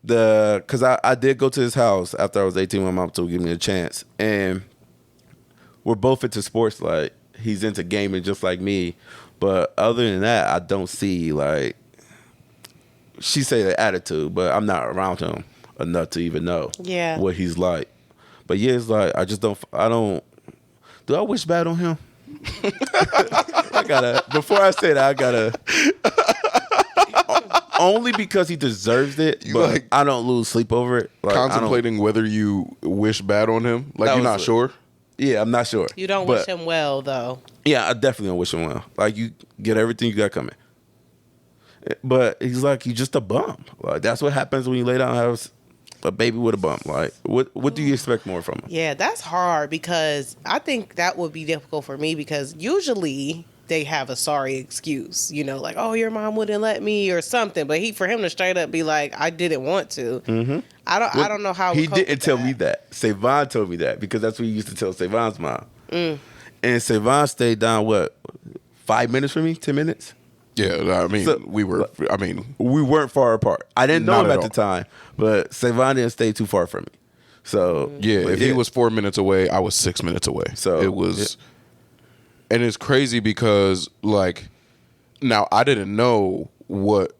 [SPEAKER 2] because I did go to his house after I was 18, my mom told me to give me a chance. And we're both into sports. Like, he's into gaming just like me. But other than that, I don't see, like, she say the attitude, but I'm not around him enough to even know what he's like. But yeah, it's like, do I wish bad on him? Before I say that, I gotta, only because he deserves it,
[SPEAKER 1] You
[SPEAKER 2] but
[SPEAKER 1] like
[SPEAKER 2] I don't lose sleep over it. Like,
[SPEAKER 1] contemplating whether you wish bad on him? Like,
[SPEAKER 2] That
[SPEAKER 1] you're
[SPEAKER 2] was
[SPEAKER 1] not
[SPEAKER 2] it.
[SPEAKER 1] sure?
[SPEAKER 2] Yeah, I'm not sure.
[SPEAKER 4] you don't
[SPEAKER 2] But,
[SPEAKER 4] wish him well though.
[SPEAKER 2] Yeah, I definitely don't wish him well. Like, you get everything you got coming. But he's like, you just a bum. Like, that's what happens when you lay down and have a baby with a bum. Like, what do you expect more from him?
[SPEAKER 4] Yeah, that's hard because I think that would be difficult for me because usually they have a sorry excuse, you know, like, oh, your mom wouldn't let me or something. But for him to straight up be like, I didn't want to. Mm-hmm. I don't know how
[SPEAKER 2] He didn't tell me that. Savon told me that because that's what he used to tell Savon's mom. And Savon stayed down, 5 minutes from me? 10 minutes?
[SPEAKER 1] Yeah, I mean,
[SPEAKER 2] So-
[SPEAKER 1] we
[SPEAKER 2] We weren't far apart. I didn't know
[SPEAKER 1] Not
[SPEAKER 2] him
[SPEAKER 1] at
[SPEAKER 2] at the
[SPEAKER 1] all.
[SPEAKER 2] time, but Savon didn't stay too far from me. So
[SPEAKER 1] yeah,
[SPEAKER 2] but
[SPEAKER 1] if he was 4 minutes away, I was 6 minutes away.
[SPEAKER 2] So,
[SPEAKER 1] it was And it's crazy because, like, now I didn't know what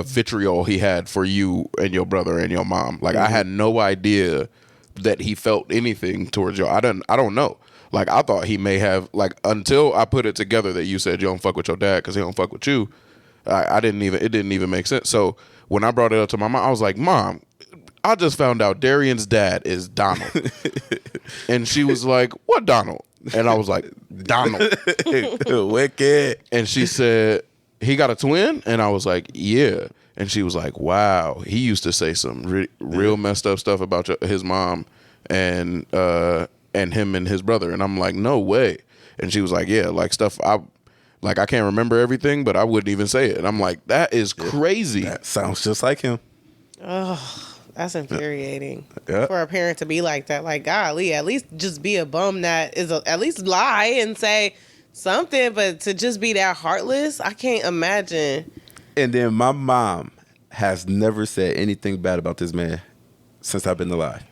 [SPEAKER 1] vitriol he had for you and your brother and your mom. Like, I had no idea that he felt anything towards you. I don't know. Like, I thought he may have, like, until I put it together that you said you don't fuck with your dad because he don't fuck with you. It didn't even make sense. So when I brought it up to my mom, I was like, Mom, I just found out Darian's dad is Donald. And she was like, what Donald? And I was like, Donald.
[SPEAKER 2] Wicked.
[SPEAKER 1] And she said, he got a twin? And I was like, yeah. And she was like, wow, he used to say some real messed up stuff about his mom and him and his brother. And I'm like, no way. And she was like, yeah, like stuff I can't remember everything, but I wouldn't even say it. And I'm like, that is crazy.
[SPEAKER 2] That sounds just like him.
[SPEAKER 4] Oh, that's infuriating
[SPEAKER 2] Yeah.
[SPEAKER 4] for a parent to be like that. Like, golly, at least just be a bum that is at least lie and say something, but to just be that heartless, I can't imagine.
[SPEAKER 2] And then my mom has never said anything bad about this man since I've been alive.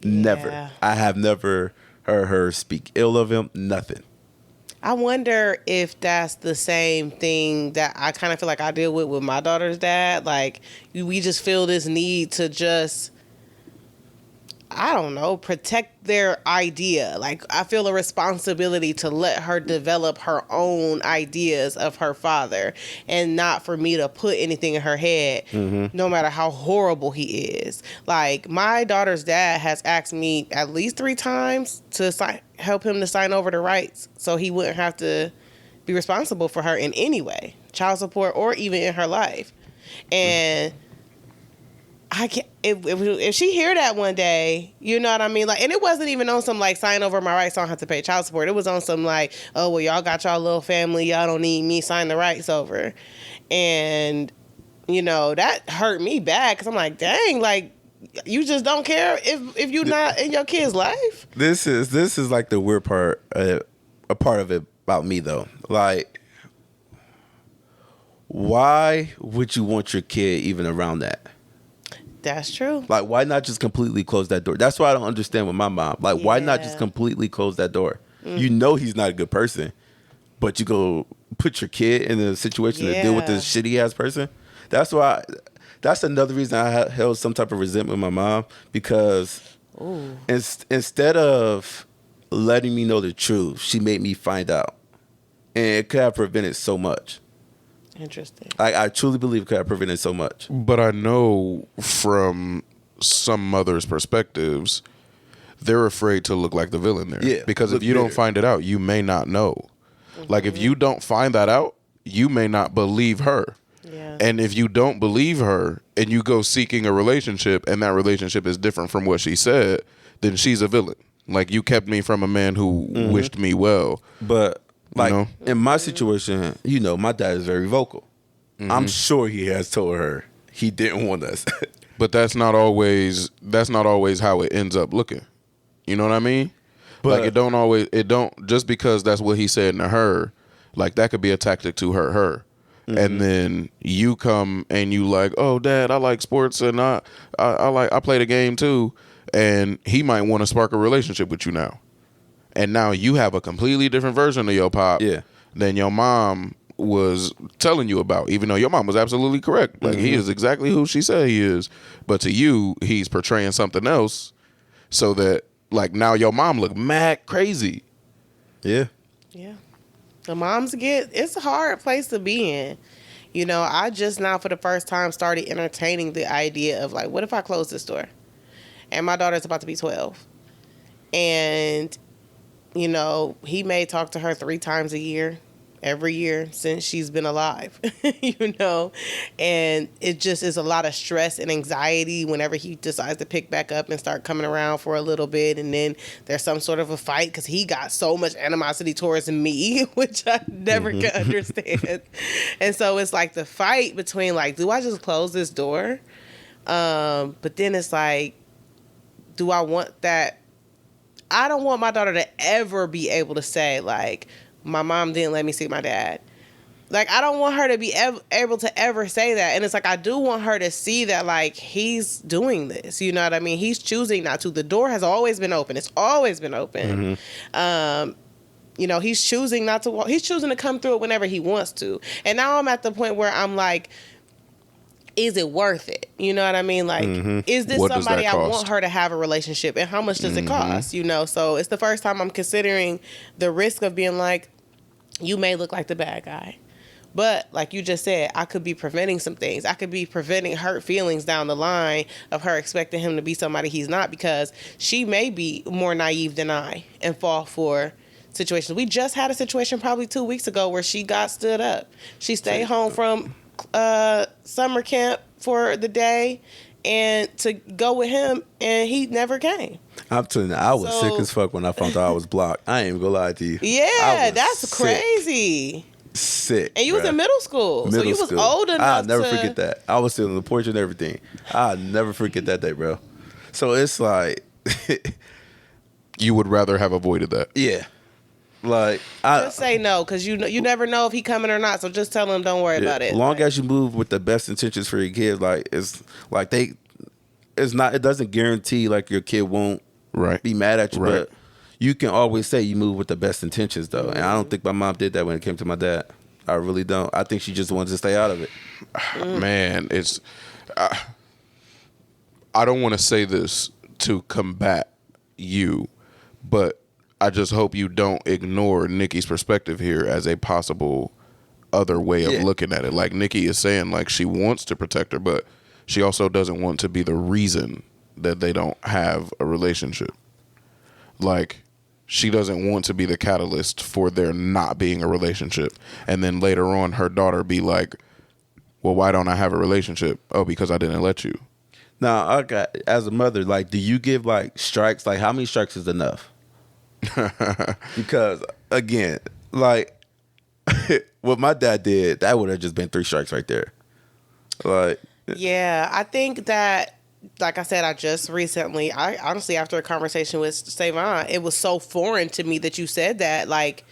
[SPEAKER 2] Never.
[SPEAKER 4] Yeah.
[SPEAKER 2] I have never heard her speak ill of him. Nothing.
[SPEAKER 4] I wonder if that's the same thing that I kind of feel like I deal with my daughter's dad. Like, we just feel this need to just, I don't know, protect their idea. Like, I feel a responsibility to let her develop her own ideas of her father and not for me to put anything in her head, no matter how horrible he is. Like, my daughter's dad has asked me at least 3 times to help him to sign over the rights so he wouldn't have to be responsible for her in any way, child support or even in her life. And I can't, if she hear that one day, you know what I mean? Like, and it wasn't even on some like sign over my rights, so I don't have to pay child support. It was on some like, oh, well, y'all got y'all little family, y'all don't need me, sign the rights over. And, you know, that hurt me bad because I'm like, dang, like, you just don't care if you're not in your kid's life.
[SPEAKER 2] This is like the weird part, a part of it about me though. Like, why would you want your kid even around that?
[SPEAKER 4] That's true.
[SPEAKER 2] Like, why not just completely close that door? That's what I don't understand with my mom. Like, why not just completely close that door? You know he's not a good person, but you go put your kid in a situation to deal with this shitty ass person. That's why. That's another reason I held some type of resentment with my mom, because instead of letting me know the truth, she made me find out, and it could have prevented so much.
[SPEAKER 4] Interesting.
[SPEAKER 2] I truly believe it could have prevented so much.
[SPEAKER 1] But I know from some mothers' perspectives, they're afraid to look like the villain there.
[SPEAKER 2] Yeah,
[SPEAKER 1] because if you don't find it out, you may not know. Like, if you don't find that out, you may not believe her.
[SPEAKER 4] Yeah.
[SPEAKER 1] And if you don't believe her and you go seeking a relationship and that relationship is different from what she said, then she's a villain. Like, you kept me from a man who wished me well.
[SPEAKER 2] But like,
[SPEAKER 1] You know?
[SPEAKER 2] in my situation, you know, my dad is very vocal. I'm sure he has told her he didn't want us.
[SPEAKER 1] But that's not always how it ends up looking. You know what I mean?
[SPEAKER 2] But
[SPEAKER 1] Like, it don't just because that's what he said to her, like, that could be a tactic to hurt her. And then you come and you like, oh, Dad, I like sports and I play the game too, and he might want to spark a relationship with you now, and now you have a completely different version of your pop than your mom was telling you about, even though your mom was absolutely correct. Like, he is exactly who she said he is, but to you, he's portraying something else, so that, like, now your mom look mad crazy.
[SPEAKER 2] Yeah.
[SPEAKER 4] The moms it's a hard place to be in. You know, I just now for the first time started entertaining the idea of like, what if I close this door? And my daughter's about to be 12. And, you know, he may talk to her 3 times a year, every year since she's been alive, you know, and it just is a lot of stress and anxiety whenever he decides to pick back up and start coming around for a little bit, and then there's some sort of a fight because he got so much animosity towards me, which I never can understand. And so it's like the fight between like, do I just close this door? But then it's like, do I want that? I don't want my daughter to ever be able to say like, my mom didn't let me see my dad. Like, I don't want her to be able to ever say that. And it's like, I do want her to see that, like, he's doing this. You know what I mean? He's choosing not to. The door has always been open. It's always been open. You know, he's choosing not to walk. He's choosing to come through it whenever he wants to. And now I'm at the point where I'm like, is it worth it? You know what I mean? Like, is this
[SPEAKER 1] What does
[SPEAKER 4] somebody
[SPEAKER 1] that
[SPEAKER 4] I
[SPEAKER 1] cost?
[SPEAKER 4] want her to have a relationship? And how much does it cost? You know, so it's the first time I'm considering the risk of being like, you may look like the bad guy. But like you just said, I could be preventing some things. I could be preventing hurt feelings down the line of her expecting him to be somebody he's not, because she may be more naive than I and fall for situations. We just had a situation probably 2 weeks ago where she got stood up. She stayed home from summer camp for the day and to go with him, and he never came.
[SPEAKER 2] I'm telling you, I was sick as fuck when I found out I was blocked. I ain't even gonna lie to you.
[SPEAKER 4] Yeah, that's crazy.
[SPEAKER 2] Sick.
[SPEAKER 4] And you was in middle school. So you was old enough
[SPEAKER 2] I'll never
[SPEAKER 4] to...
[SPEAKER 2] forget that. I was sitting on the porch and everything. I'll never forget that day, bro. So it's like...
[SPEAKER 1] You would rather have avoided that.
[SPEAKER 2] Yeah. Like...
[SPEAKER 4] just say no, because you never know if he coming or not. So just tell him don't worry about it.
[SPEAKER 2] Long as you move with the best intentions for your kids, like, it's like it's not... It doesn't guarantee, like, your kid won't be mad at you, but... You can always say you move with the best intentions, though. And I don't think my mom did that when it came to my dad. I really don't. I think she just wanted to stay out of it.
[SPEAKER 1] Man, it's... I don't want to say this to combat you, but I just hope you don't ignore Nikki's perspective here as a possible other way of looking at it. Like, Nikki is saying, like, she wants to protect her, but she also doesn't want to be the reason that they don't have a relationship. Like... She doesn't want to be the catalyst for there not being a relationship. And then later on, her daughter be like, well, why don't I have a relationship? Oh, because I didn't let you.
[SPEAKER 2] Now, okay, as a mother, like, do you give, like, strikes? Like, how many strikes is enough? Because, again, like, what my dad did, that would have just been 3 strikes right there. Like...
[SPEAKER 4] Yeah, I think that... Like I said, I honestly, after a conversation with Savon, it was so foreign to me that you said that, like,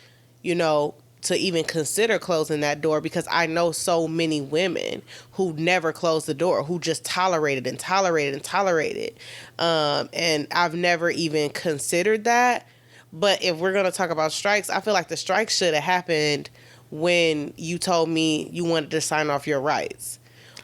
[SPEAKER 4] you know, to even consider closing that door, because I know so many women who never closed the door, who just tolerated and tolerated and tolerated. And I've never even considered that. But if we're going to talk about strikes, I feel like the strikes should have happened when you told me you wanted to sign off your rights.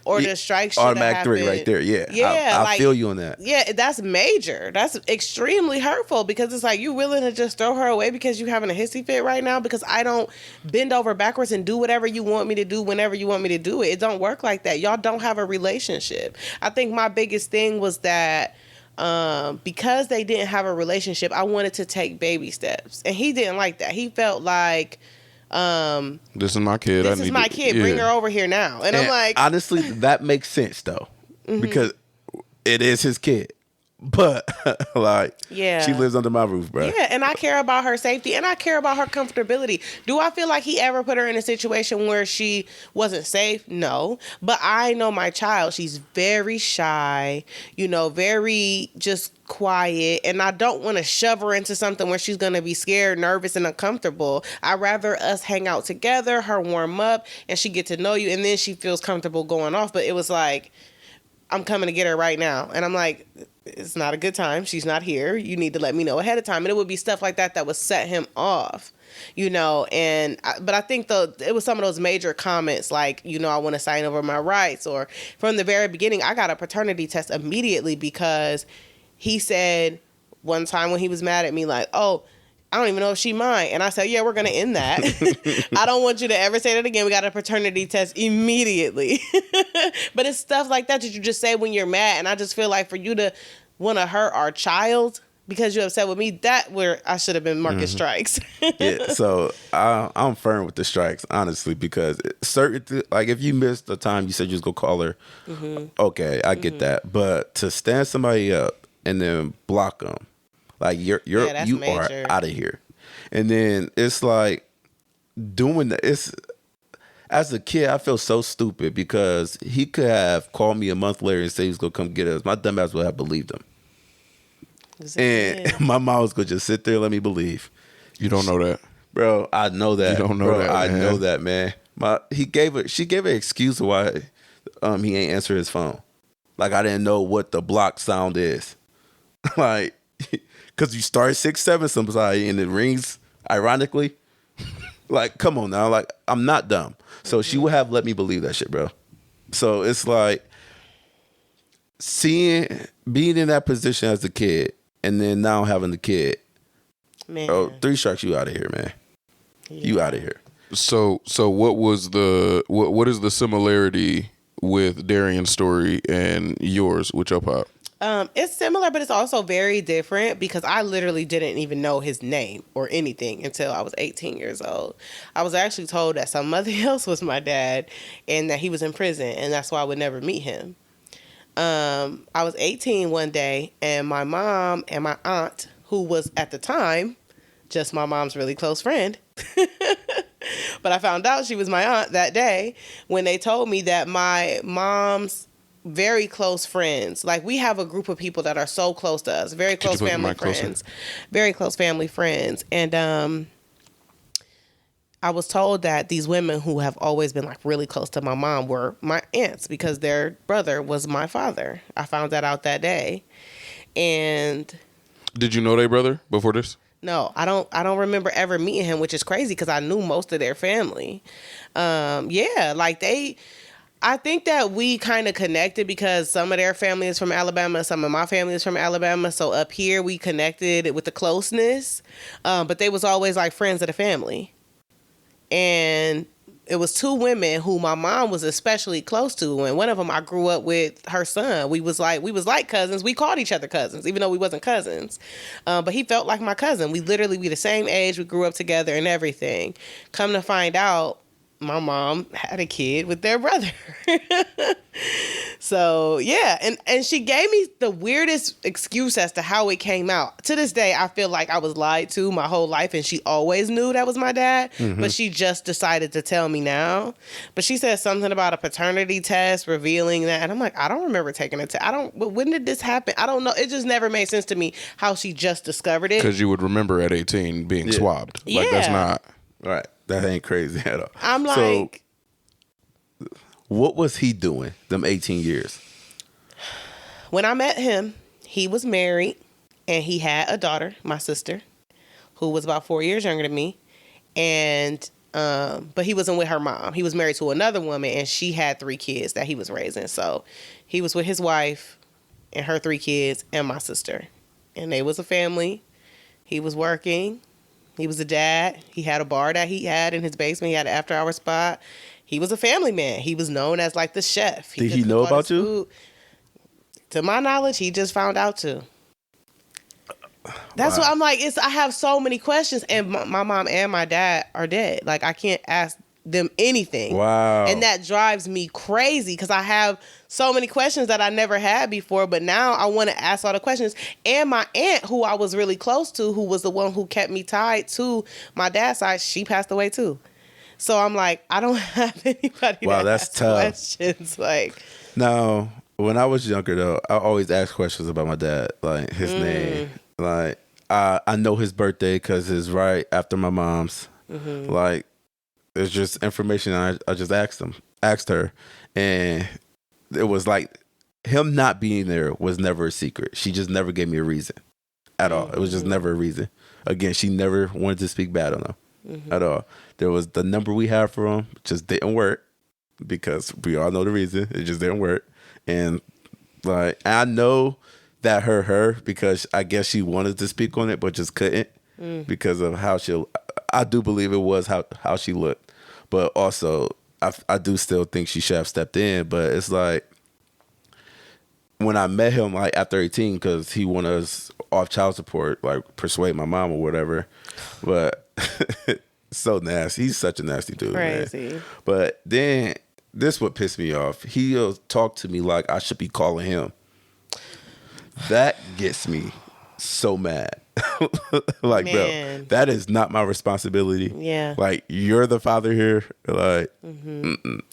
[SPEAKER 4] Or the strike should have happened.
[SPEAKER 2] Automatic 3 right there, yeah.
[SPEAKER 4] Yeah,
[SPEAKER 2] I feel you on that.
[SPEAKER 4] Yeah, that's major. That's extremely hurtful, because it's like, you willing to just throw her away because you having a hissy fit right now because I don't bend over backwards and do whatever you want me to do whenever you want me to do it. It don't work like that. Y'all don't have a relationship. I think my biggest thing was that because they didn't have a relationship, I wanted to take baby steps. And he didn't like that. He felt like...
[SPEAKER 1] this is my kid.
[SPEAKER 4] This is my kid. Bring her over here now. And I'm like...
[SPEAKER 2] Honestly, that makes sense, though. Because it is his kid. But, like, she lives under my roof, bro.
[SPEAKER 4] Yeah, and I care about her safety, and I care about her comfortability. Do I feel like he ever put her in a situation where she wasn't safe? No. But I know my child. She's very shy, you know, very just quiet, and I don't want to shove her into something where she's going to be scared, nervous, and uncomfortable. I'd rather us hang out together, her warm up, and she get to know you, and then she feels comfortable going off. But it was like, I'm coming to get her right now. And I'm like... It's not a good time. She's not here. You need to let me know ahead of time. And it would be stuff like that would set him off, you know. But I think it was some of those major comments like, you know, I want to sign over my rights. Or from the very beginning, I got a paternity test immediately because he said one time when he was mad at me, like, oh, I don't even know if she mine. And I said, yeah, we're going to end that. I don't want you to ever say that again. We got a paternity test immediately. But it's stuff like that you just say when you're mad. And I just feel like for you to want to hurt our child because you're upset with me, that where I should have been marking strikes.
[SPEAKER 2] Yeah, so I'm firm with the strikes, honestly, because like if you missed the time you said you was going to call her, okay, I get that. But to stand somebody up and then block them, like you are out of here. And then it's like doing that. As a kid, I feel so stupid because he could have called me a month later and said he was gonna come get us. My dumb ass would have believed him. And my mom was gonna just sit there and let me believe.
[SPEAKER 1] You don't know that.
[SPEAKER 2] Bro, I know that.
[SPEAKER 1] You don't know
[SPEAKER 2] bro,
[SPEAKER 1] that,
[SPEAKER 2] I
[SPEAKER 1] man.
[SPEAKER 2] know that, man. She gave an excuse why he ain't answer his phone. Like, I didn't know what the block sound is. Like, because you start 6-7 sometimes and it rings ironically. Like, come on now. Like, I'm not dumb. So she would have let me believe that shit, bro. So it's like being in that position as a kid and then now having the kid.
[SPEAKER 4] Man.
[SPEAKER 2] Oh, 3 strikes, you out of here, man. You out of here.
[SPEAKER 1] So what was what is the similarity with Darian's story and yours with your pop?
[SPEAKER 4] It's similar, but it's also very different because I literally didn't even know his name or anything until I was 18 years old. I was actually told that somebody else was my dad and that he was in prison, and that's why I would never meet him. I was 18 one day, and my mom and my aunt, who was at the time just my mom's really close friend, but I found out she was my aunt that day when they told me that my mom's very close friends, like we have a group of people that are so close to us, very close family friends, very close family friends. And I was told that these women who have always been like really close to my mom were my aunts because their brother was my father. I found that out that day. And
[SPEAKER 1] did you know their brother before this?
[SPEAKER 4] No, I don't remember ever meeting him, which is crazy because I knew most of their family. I think that we kind of connected because some of their family is from Alabama, some of my family is from Alabama. So up here we connected with the closeness, but they was always like friends of the family. And it was 2 women who my mom was especially close to, and one of them I grew up with her son. We was like cousins. We called each other cousins, even though we wasn't cousins. But he felt like my cousin. We the same age. We grew up together and everything. Come to find out, my mom had a kid with their brother. So yeah, and she gave me the weirdest excuse as to how it came out. To this day, I feel like I was lied to my whole life, and she always knew that was my dad, but she just decided to tell me now. But she said something about a paternity test revealing that, and I'm like, I don't remember taking a test. But when did this happen? I don't know. It just never made sense to me how she just discovered it.
[SPEAKER 1] Because you would remember at 18 being swabbed. Like, that's not
[SPEAKER 2] right. That ain't crazy at all.
[SPEAKER 4] I'm like,
[SPEAKER 2] so, what was he doing them 18 years?
[SPEAKER 4] When I met him, he was married and he had a daughter, my sister, who was about 4 years younger than me. And but he wasn't with her mom. He was married to another woman and she had 3 kids that he was raising. So he was with his wife and her 3 kids and my sister. And they was a family. He was working. He was a dad. He had a bar that he had in his basement. He had an after-hour spot. He was a family man. He was known as like the chef.
[SPEAKER 2] Did he know about you?
[SPEAKER 4] Food. To my knowledge, he just found out too. That's what I'm like. I have so many questions, and my mom and my dad are dead. Like I can't ask them anything.
[SPEAKER 2] Wow.
[SPEAKER 4] And that drives me crazy because I have so many questions that I never had before, but now I want to ask all the questions. And my aunt, who I was really close to, who was the one who kept me tied to my dad's side, she passed away too. So I'm like, I don't have anybody
[SPEAKER 2] wow,
[SPEAKER 4] to
[SPEAKER 2] that's
[SPEAKER 4] ask
[SPEAKER 2] tough.
[SPEAKER 4] questions. Like,
[SPEAKER 2] now, when I was younger though, I always asked questions about my dad, like his name. Like I know his birthday because it's right after my mom's. Like, it's just information I just asked her, and it was like him not being there was never a secret. She just never gave me a reason at all. It was just never a reason. Again, she never wanted to speak bad on him at all. There was the number we had for him just didn't work because we all know the reason. It just didn't work, and like I know that hurt her because I guess she wanted to speak on it but just couldn't because of how I do believe it was how she looked. But also, I do still think she should have stepped in. But it's like, when I met him, like, after 18, because he wanted us off child support, like, persuade my mom or whatever. But so nasty. He's such a nasty dude,
[SPEAKER 4] crazy.
[SPEAKER 2] man. But then, this what pissed me off. He'll talk to me like I should be calling him. That gets me so mad. Like,
[SPEAKER 4] Man.
[SPEAKER 2] bro, that is not my responsibility.
[SPEAKER 4] Yeah.
[SPEAKER 2] Like, you're the father here. Like,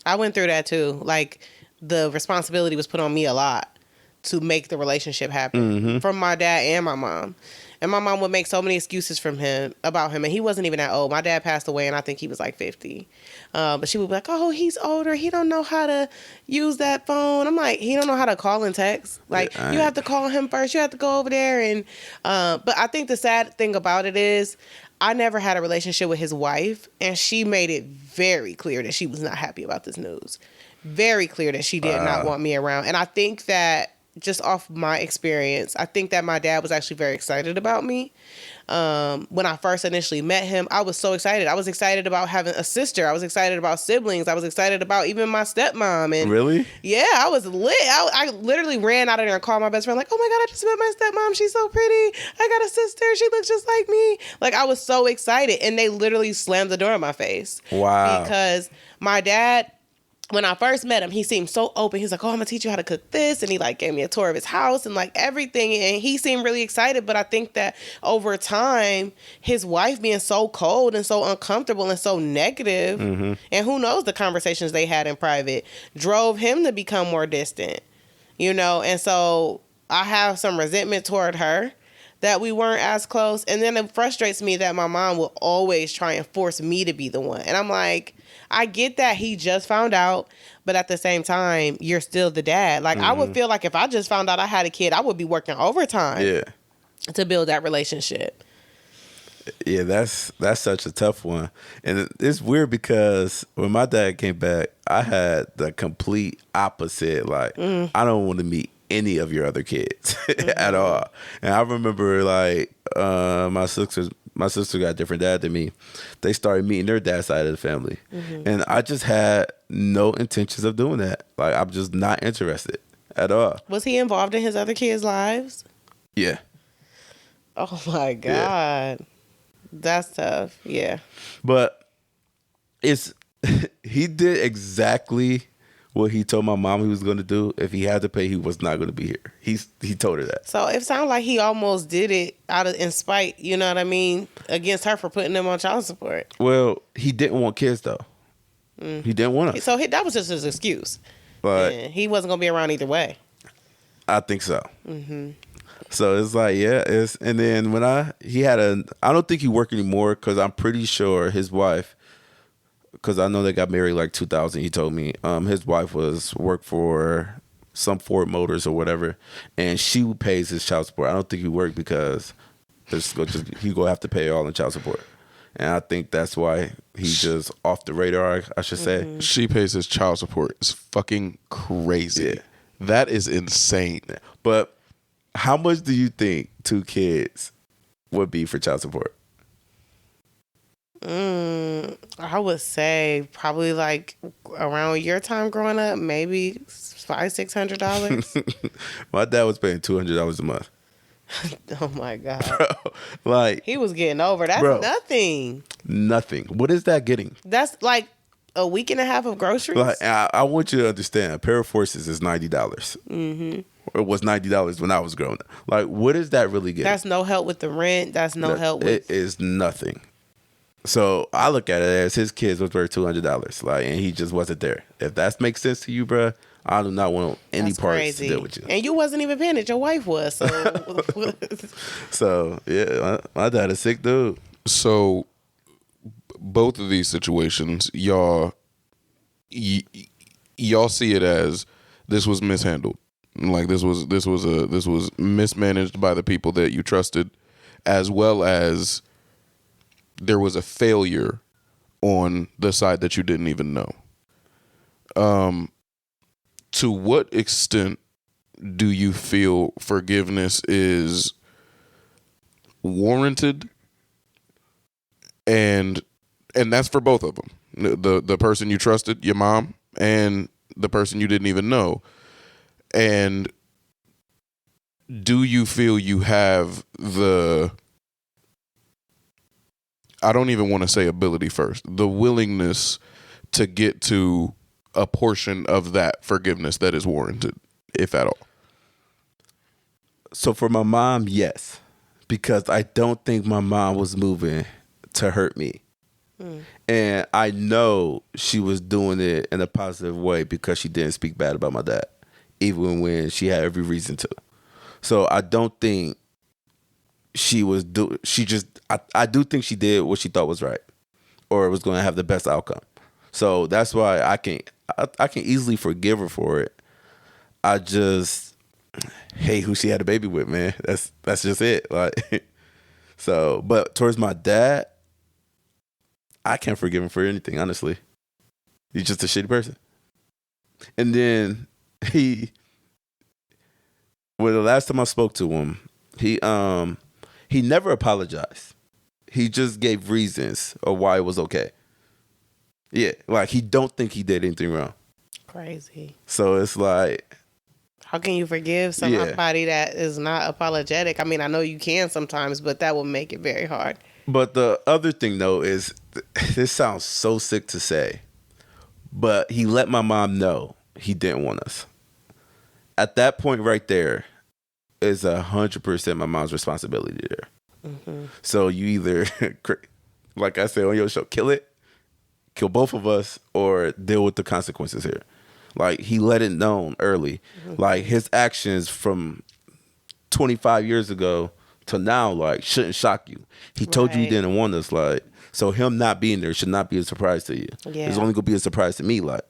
[SPEAKER 4] I went through that too. Like, the responsibility was put on me a lot to make the relationship happen from my dad and my mom. And my mom would make so many excuses about him. And he wasn't even that old. My dad passed away and I think he was like 50. But she would be like, oh, he's older. He don't know how to use that phone. I'm like, he don't know how to call and text. Like, you have to call him first. You have to go over there. And but I think the sad thing about it is I never had a relationship with his wife. And she made it very clear that she was not happy about this news. Very clear that she did not want me around. And I think that just off my experience, I think that my dad was actually very excited about me. When I first initially met him, I was so excited. I was excited about having a sister. I was excited about siblings. I was excited about even my stepmom. And
[SPEAKER 2] Really?
[SPEAKER 4] yeah, I was lit. I literally ran out of there and called my best friend like, oh my God, I just met my stepmom. She's so pretty. I got a sister. She looks just like me. Like, I was so excited. And they literally slammed the door in my face.
[SPEAKER 2] Wow.
[SPEAKER 4] Because my dad, when I first met him, he seemed so open. He's like, oh, I'm going to teach you how to cook this. And he like gave me a tour of his house and like everything. And he seemed really excited. But I think that over time, his wife being so cold and so uncomfortable and so negative, and who knows the conversations they had in private, drove him to become more distant, you know? And so I have some resentment toward her that we weren't as close. And then it frustrates me that my mom will always try and force me to be the one. And I'm like, I get that he just found out, but at the same time, you're still the dad. Like, I would feel like if I just found out I had a kid, I would be working overtime to build that relationship.
[SPEAKER 2] Yeah, that's such a tough one. And it's weird because when my dad came back, I had the complete opposite. Like, I don't want to meet any of your other kids at all. And I remember like my sister got a different dad than me. They started meeting their dad's side of the family. And I just had no intentions of doing that. Like, I'm just not interested at all.
[SPEAKER 4] Was he involved in his other kids' lives?
[SPEAKER 2] Yeah.
[SPEAKER 4] Oh my God. That's tough. Yeah.
[SPEAKER 2] But it's he did exactly what he told my mom he was going to do. If he had to pay, he was not going to be here. He told her that.
[SPEAKER 4] So it sounds like he almost did it in spite, you know what I mean, against her for putting them on child support.
[SPEAKER 2] Well, he didn't want kids though. He didn't want us.
[SPEAKER 4] So that was just his excuse.
[SPEAKER 2] But
[SPEAKER 4] yeah, he wasn't gonna be around either way.
[SPEAKER 2] I think so. So it's like, yeah, and then when I don't think he worked anymore because I'm pretty sure his wife, because I know they got married like 2000. He told me his wife worked for some Ford Motors or whatever, and she pays his child support. I don't think he worked because he gonna have to pay all in child support, and I think that's why he's just off the radar. I should say.
[SPEAKER 1] She pays his child support. It's fucking crazy.
[SPEAKER 2] Yeah.
[SPEAKER 1] That is insane.
[SPEAKER 2] But how much do you think 2 kids would be for child support?
[SPEAKER 4] I would say probably like around your time growing up, maybe $500-$600.
[SPEAKER 2] My dad was paying $200 a month.
[SPEAKER 4] Oh my God.
[SPEAKER 2] Bro, like
[SPEAKER 4] He was getting over. That's nothing.
[SPEAKER 2] Nothing. What is that getting?
[SPEAKER 4] That's like a week and a half of groceries.
[SPEAKER 2] Like, I want you to understand, a pair of forces is $90. It was $90 when I was growing up. Like, what is that really getting?
[SPEAKER 4] That's no help with the rent. That's no help with.
[SPEAKER 2] It is nothing. So I look at it as his kids was worth $200, like, and he just wasn't there. If that makes sense to you, bruh, I do not want any
[SPEAKER 4] That's
[SPEAKER 2] parts
[SPEAKER 4] crazy.
[SPEAKER 2] to deal with you.
[SPEAKER 4] And you wasn't even paying it. Your wife was. So,
[SPEAKER 2] So yeah, my dad is a sick dude.
[SPEAKER 1] So both of these situations, y'all see it as this was mishandled. Like this was mismanaged by the people that you trusted, as well as there was a failure on the side that you didn't even know. To what extent do you feel forgiveness is warranted? And that's for both of them. The person you trusted, your mom, and the person you didn't even know. And do you feel you have the, I don't even want to say ability first, the willingness to get to a portion of that forgiveness that is warranted, if at all?
[SPEAKER 2] So for my mom, yes, because I don't think my mom was moving to hurt me. And I know she was doing it in a positive way because she didn't speak bad about my dad, even when she had every reason to. So I don't think I do think she did what she thought was right, or was going to have the best outcome. So that's why I can easily forgive her for it. I just hate who she had a baby with, man. That's just it. Like, so, but towards my dad, I can't forgive him for anything, honestly. He's just a shitty person. And then well, the last time I spoke to him, he never apologized. He just gave reasons of why it was okay. Yeah, like he don't think he did anything wrong.
[SPEAKER 4] Crazy.
[SPEAKER 2] So it's like,
[SPEAKER 4] how can you forgive somebody that is not apologetic? I mean, I know you can sometimes, but that will make it very hard.
[SPEAKER 2] But the other thing though is, this sounds so sick to say, but he let my mom know he didn't want us. At that point right there is 100% my mom's responsibility there. Mm-hmm. So you either, like I said on your show, kill both of us, or deal with the consequences here. Like, he let it known early. Mm-hmm. Like, his actions from 25 years ago to now, like, shouldn't shock you. He told you he didn't want us, like, so him not being there should not be a surprise to you. Yeah. It's only gonna be a surprise to me, like.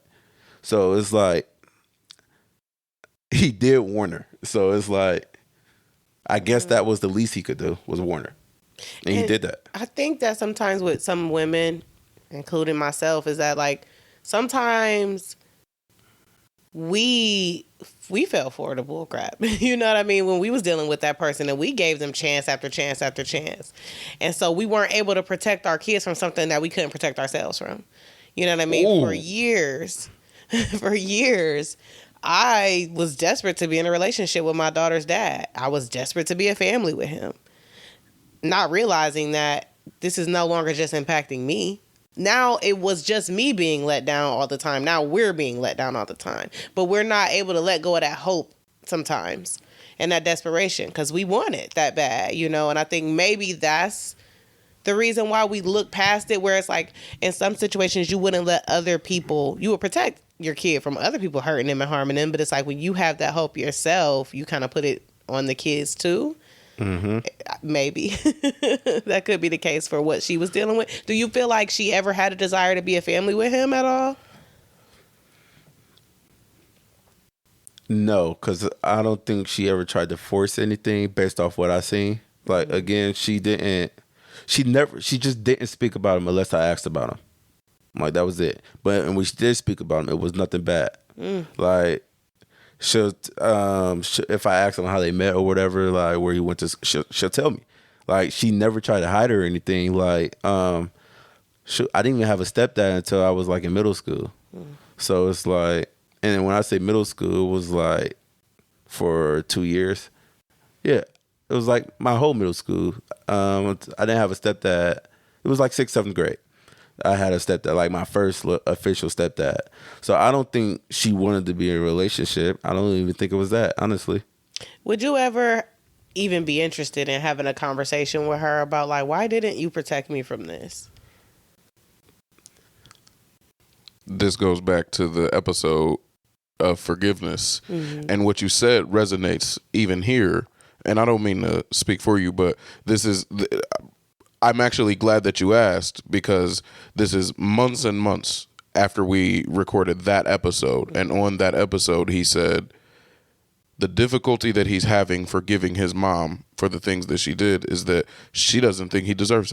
[SPEAKER 2] So it's like, he did warn her. So it's like, I guess that was the least he could do, was warn her. And he did that. I
[SPEAKER 4] think that sometimes with some women, including myself, is that like sometimes we fell for the bull crap. You know what I mean? When we was dealing with that person, and we gave them chance after chance after chance. And so we weren't able to protect our kids from something that we couldn't protect ourselves from. You know what I mean? Ooh. For years, I was desperate to be in a relationship with my daughter's dad. I was desperate to be a family with him, not realizing that this is no longer just impacting me. Now it was just me being let down all the time. Now we're being let down all the time. But we're not able to let go of that hope sometimes and that desperation because we want it that bad, you know? And I think maybe that's the reason why we look past it, where it's like in some situations you wouldn't let other people, you would protect your kid from other people hurting them and harming them. But it's like when you have that hope yourself, you kind of put it on the kids too. Mm-hmm. Maybe that could be the case for what she was dealing with. Do you feel like she ever had a desire to be a family with him at all?
[SPEAKER 2] No, because I don't think she ever tried to force anything based off what I seen. Like, again, she just didn't speak about him unless I asked about him. Like, that was it. But when she did speak about him, it was nothing bad. Like, she'll if I ask him how they met or whatever, like where he went to, she'll tell me. Like, she never tried to hide or anything. Like, I didn't even have a stepdad until I was like in middle school. So it's like, and then when I say middle school, it was like for 2 years. Yeah, it was like my whole middle school. I didn't have a stepdad. It was like 6th, 7th grade. I had a stepdad, like my first official stepdad. So I don't think she wanted to be in a relationship. I don't even think it was that, honestly.
[SPEAKER 4] Would you ever even be interested in having a conversation with her about, like, why didn't you protect me from this?
[SPEAKER 1] This goes back to the episode of forgiveness. Mm-hmm. And what you said resonates even here. And I don't mean to speak for you, but this is... I'm actually glad that you asked, because this is months and months after we recorded that episode. And on that episode, he said the difficulty that he's having forgiving his mom for the things that she did is that she doesn't think he deserves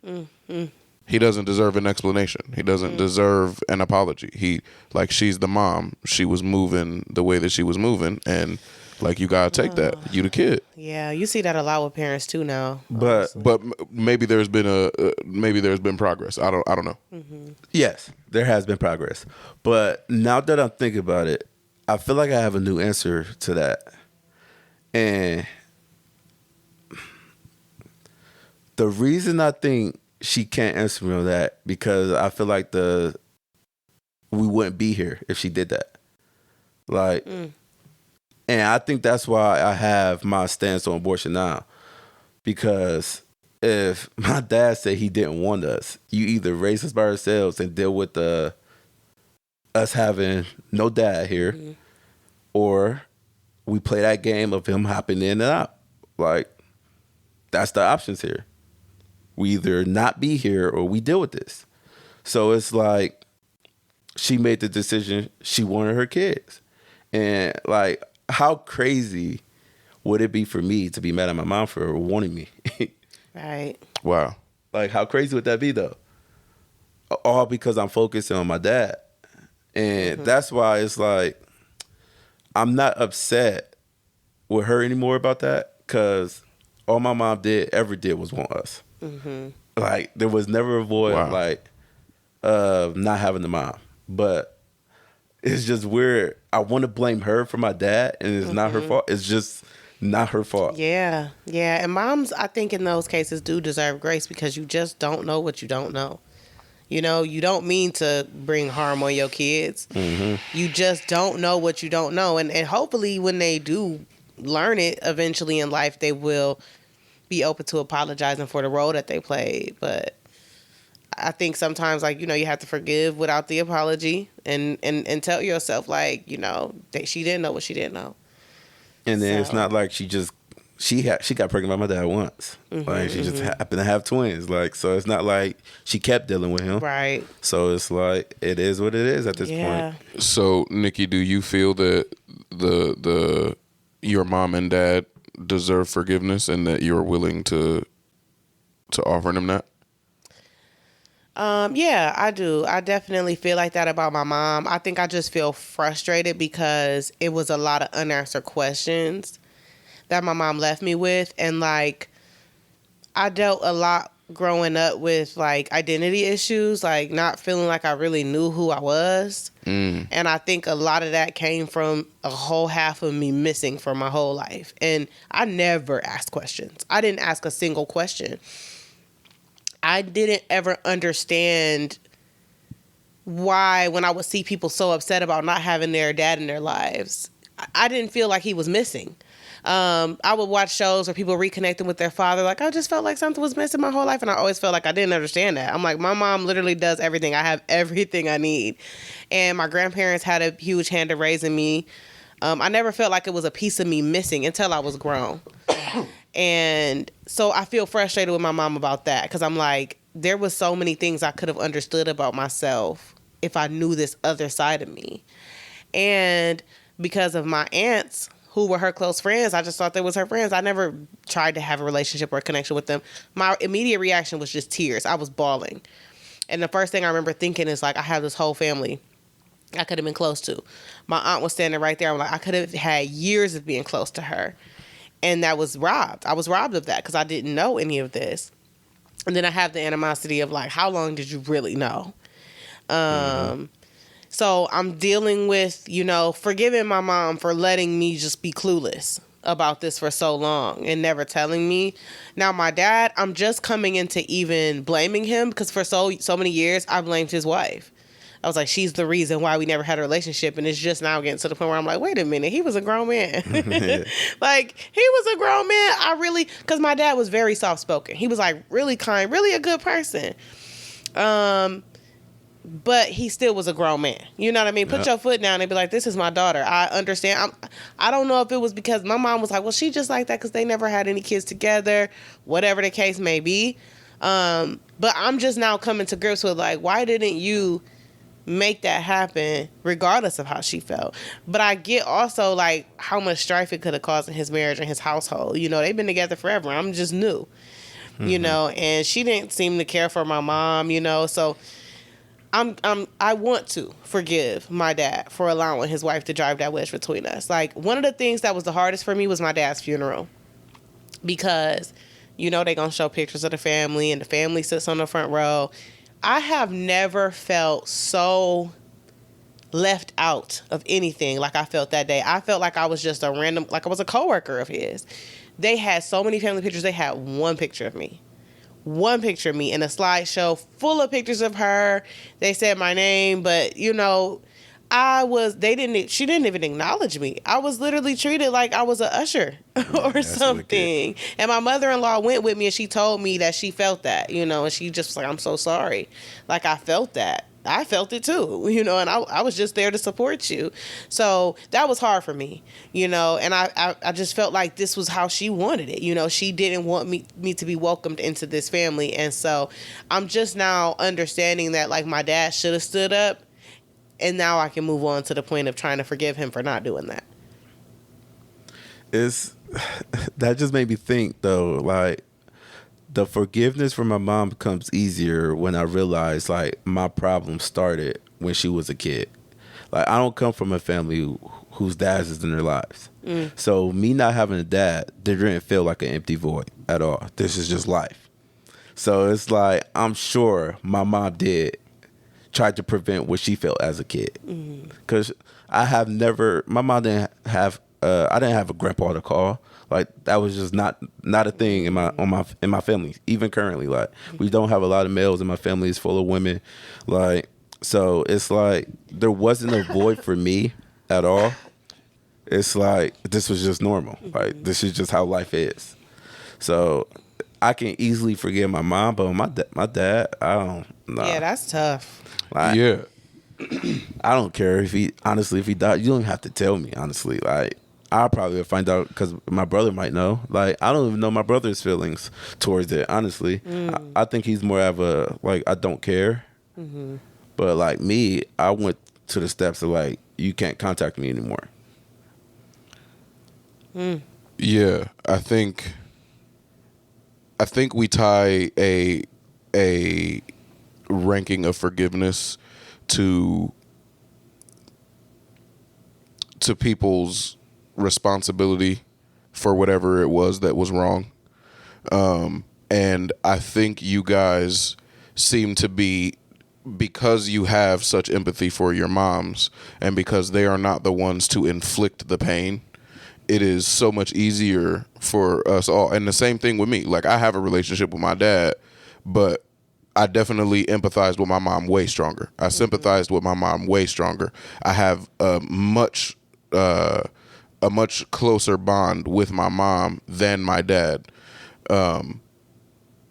[SPEAKER 1] that. Mm-hmm. He doesn't deserve an explanation. He doesn't deserve an apology. She's the mom. She was moving the way that she was moving, and like, you gotta take that. You the kid.
[SPEAKER 4] Yeah, you see that a lot with parents too now.
[SPEAKER 2] But
[SPEAKER 1] maybe there's been progress. I don't know.
[SPEAKER 2] Mm-hmm. Yes, there has been progress. But now that I'm thinking about it, I feel like I have a new answer to that. And the reason I think she can't answer me on that, because I feel like we wouldn't be here if she did that. Like. And I think that's why I have my stance on abortion now. Because if my dad said he didn't want us, you either raise us by ourselves and deal with us having no dad here, or we play that game of him hopping in and out. Like, that's the options here. We either not be here or we deal with this. So it's like she made the decision she wanted her kids. And like, how crazy would it be for me to be mad at my mom for wanting me?
[SPEAKER 4] Right.
[SPEAKER 1] Wow.
[SPEAKER 2] Like, how crazy would that be though? All because I'm focusing on my dad. And that's why it's like, I'm not upset with her anymore about that, because all my mom ever did was want us. Like, there was never a void of not having the mom. But it's just weird. I want to blame her for my dad, and it's not her fault. It's just not her fault.
[SPEAKER 4] Yeah. Yeah. And moms, I think in those cases do deserve grace, because you just don't know what you don't know. You know, you don't mean to bring harm on your kids. You just don't know what you don't know. And hopefully when they do learn it eventually in life, they will be open to apologizing for the role that they played. But I think sometimes, like, you know, you have to forgive without the apology and tell yourself, like, you know, that she didn't know what she didn't know.
[SPEAKER 2] And then it's not like she got pregnant by my dad once. Like, she just happened to have twins. Like, so it's not like she kept dealing with him.
[SPEAKER 4] Right.
[SPEAKER 2] So it's like, it is what it is at this point.
[SPEAKER 1] So, Nikki, do you feel that your mom and dad deserve forgiveness, and that you're willing to offer them that?
[SPEAKER 4] Yeah, I do. I definitely feel like that about my mom. I think I just feel frustrated because it was a lot of unanswered questions that my mom left me with. And like, I dealt a lot growing up with like identity issues, like not feeling like I really knew who I was. And I think a lot of that came from a whole half of me missing for my whole life. And I never asked questions. I didn't ask a single question. I didn't ever understand why, when I would see people so upset about not having their dad in their lives, I didn't feel like he was missing. I would watch shows where people reconnecting with their father. Like, I just felt like something was missing my whole life. And I always felt like I didn't understand that. I'm like, my mom literally does everything. I have everything I need. And my grandparents had a huge hand in raising me. I never felt like it was a piece of me missing until I was grown. And so I feel frustrated with my mom about that, because I'm like, there was so many things I could have understood about myself if I knew this other side of me. And because of my aunts, who were her close friends, I just thought they was her friends. I never tried to have a relationship or a connection with them. My immediate reaction was just tears. I was bawling. And the first thing I remember thinking is like, I have this whole family I could have been close to. My aunt was standing right there. I'm like, I could have had years of being close to her. And that was robbed. I was robbed of that because I didn't know any of this. And then I have the animosity of like, how long did you really know? So I'm dealing with, you know, forgiving my mom for letting me just be clueless about this for so long and never telling me. Now my dad, I'm just coming into even blaming him, because for so many years I blamed his wife. I was like, she's the reason why we never had a relationship. And it's just now getting to the point where I'm like, wait a minute, he was a grown man. Like, he was a grown man. Because my dad was very soft-spoken. He was like really kind, really a good person. But he still was a grown man. You know what I mean? Put your foot down and be like, this is my daughter. I understand. I don't know if it was because my mom was like, well, she just like that because they never had any kids together, whatever the case may be. But I'm just now coming to grips with like, why didn't you make that happen regardless of how she felt? But I get also like how much strife it could have caused in his marriage and his household. You know, they've been together forever. I'm just new, you know, and she didn't seem to care for my mom, you know, so I want to forgive my dad for allowing his wife to drive that wedge between us. Like, one of the things that was the hardest for me was my dad's funeral, because, you know, they're going to show pictures of the family and the family sits on the front row. I have never felt so left out of anything like I felt that day. I felt like I was just a random, like I was a coworker of his. They had so many family pictures. They had one picture of me in a slideshow full of pictures of her. They said my name, but you know, she didn't even acknowledge me. I was literally treated like I was an usher or something. And my mother-in-law went with me and she told me that she felt that, you know, and she just was like, I'm so sorry. Like, I felt that. I felt it too, and I was just there to support you. So that was hard for me, and I just felt like this was how she wanted it. She didn't want me to be welcomed into this family. And so I'm just now understanding that, like, my dad should have stood up, and now I can move on to the point of trying to forgive him for not doing that.
[SPEAKER 2] That just made me think, though, like, the forgiveness from my mom becomes easier when I realize, like, my problem started when she was a kid. Like, I don't come from a family whose dads is in their lives. So me not having a dad, there didn't feel like an empty void at all. This is just life. So it's like, I'm sure my mom did try to prevent what she felt as a kid. Because my mom didn't have, I didn't have a grandpa to call. Like, that was just not a thing in my family. Even currently, like, we don't have a lot of males in my family. It's full of women. Like, so it's like there wasn't a void for me at all. It's like this was just normal. Like, this is just how life is. So I can easily forgive my mom, but my dad, I don't know.
[SPEAKER 4] Yeah, that's tough.
[SPEAKER 2] Like,
[SPEAKER 1] Yeah.
[SPEAKER 2] I don't care if he died. You don't have to tell me, honestly. Like, I'll probably find out because my brother might know. Like, I don't even know my brother's feelings towards it, honestly. I think he's more of a, like, I don't care. But, like, me, I went to the steps of, like, you can't contact me anymore.
[SPEAKER 1] Yeah, I think we tie a ranking of forgiveness to people's responsibility for whatever it was that was wrong. And I think you guys seem to be, because you have such empathy for your moms and because they are not the ones to inflict the pain, it is so much easier for us all. And the same thing with me. Like, I have a relationship with my dad, but I definitely empathized with my mom way stronger. I sympathized with my mom way stronger. I have a much closer bond with my mom than my dad. And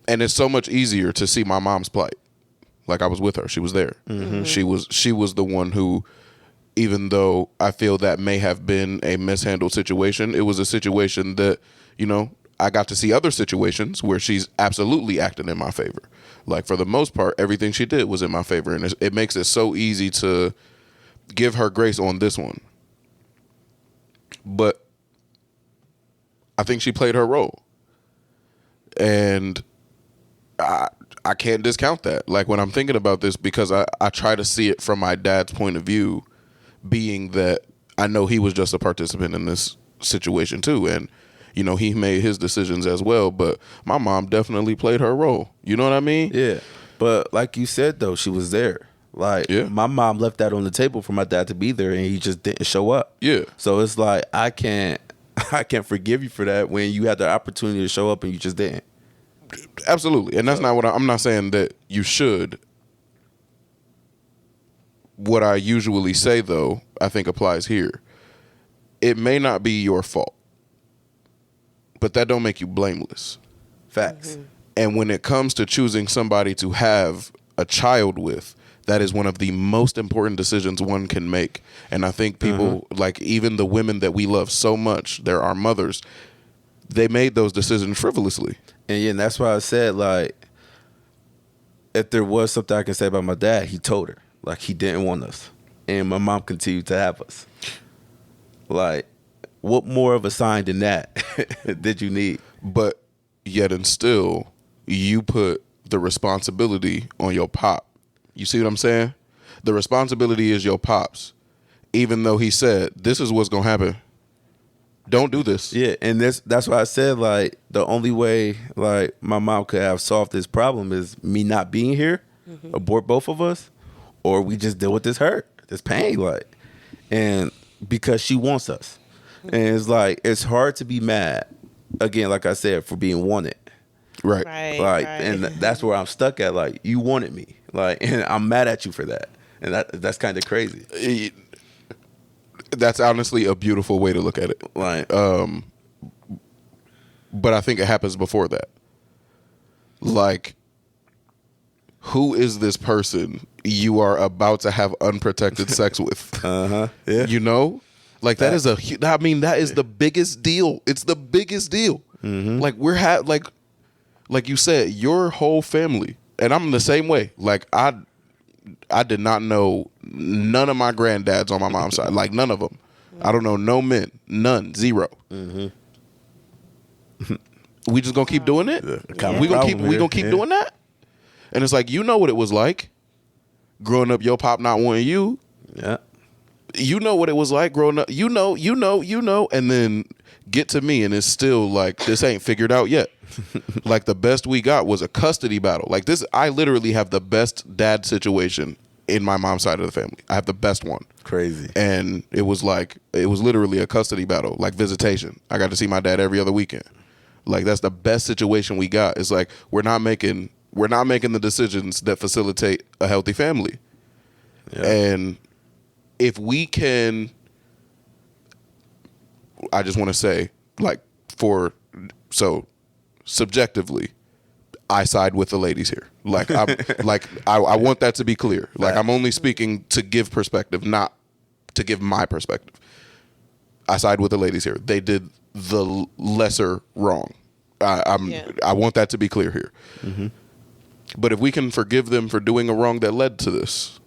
[SPEAKER 1] it's so much easier to see my mom's plight. Like, I was with her. She was there. She was the one who, even though I feel that may have been a mishandled situation, it was a situation that, I got to see other situations where she's absolutely acting in my favor. Like, for the most part, everything she did was in my favor. And it makes it so easy to give her grace on this one. But I think she played her role. And I can't discount that. Like, when I'm thinking about this, because I try to see it from my dad's point of view, being that I know he was just a participant in this situation too. And, he made his decisions as well. But my mom definitely played her role. You know what I mean?
[SPEAKER 2] Yeah. But like you said, though, she was there. Like, my mom left that on the table for my dad to be there, and he just didn't show up.
[SPEAKER 1] Yeah.
[SPEAKER 2] So it's like, I can't forgive you for that when you had the opportunity to show up and you just didn't.
[SPEAKER 1] Absolutely. And that's not what I'm not saying that you should. What I usually say, though, I think applies here. It may not be your fault, but that don't make you blameless.
[SPEAKER 2] Facts.
[SPEAKER 1] And when it comes to choosing somebody to have a child with, that is one of the most important decisions one can make. And I think people, like, even the women that we love so much, they're our mothers, they made those decisions frivolously.
[SPEAKER 2] And that's why I said, like, if there was something I can say about my dad, he told her. Like, he didn't want us. And my mom continued to have us. Like, what more of a sign than that did you need?
[SPEAKER 1] But yet and still, you put the responsibility on your pop. You see what I'm saying? The responsibility is your pop's. Even though he said, this is what's going to happen. Don't do this.
[SPEAKER 2] Yeah, and that's why I said, like, the only way, like, my mom could have solved this problem is me not being here, abort both of us, or we just deal with this hurt, this pain, like, and because she wants us. And it's like, it's hard to be mad, again, like I said, for being wanted.
[SPEAKER 1] Right.
[SPEAKER 2] Like, and that's where I'm stuck at. Like, you wanted me, like, and I'm mad at you for that, and that's kind of crazy.
[SPEAKER 1] That's honestly a beautiful way to look at it.
[SPEAKER 2] Like,
[SPEAKER 1] but I think it happens before that. Like, who is this person you are about to have unprotected sex with?
[SPEAKER 2] Yeah.
[SPEAKER 1] You know, like that is that is the biggest deal. It's the biggest deal. Like like you said, your whole family, and I'm the same way. Like I did not know none of my granddads on my mom's side. Like none of them. I don't know no men. None. Zero. We just gonna keep doing it. We gonna keep doing that. And it's like, you know what it was like growing up. Your pop not wanting you.
[SPEAKER 2] Yeah.
[SPEAKER 1] You know what it was like growing up. You know, and then get to me, and it's still like this ain't figured out yet. Like the best we got was a custody battle. Like this, I literally have the best dad situation in my mom's side of the family. I have the best one.
[SPEAKER 2] Crazy.
[SPEAKER 1] And it was literally a custody battle, like visitation. I got to see my dad every other weekend. Like that's the best situation we got. It's like we're not making the decisions that facilitate a healthy family. Yeah. And if we can, I just want to say, like, subjectively, I side with the ladies here. Like, I want that to be clear. Like, I'm only speaking to give perspective, not to give my perspective. I side with the ladies here. They did the lesser wrong. I want that to be clear here. Mm-hmm. But if we can forgive them for doing a wrong that led to this,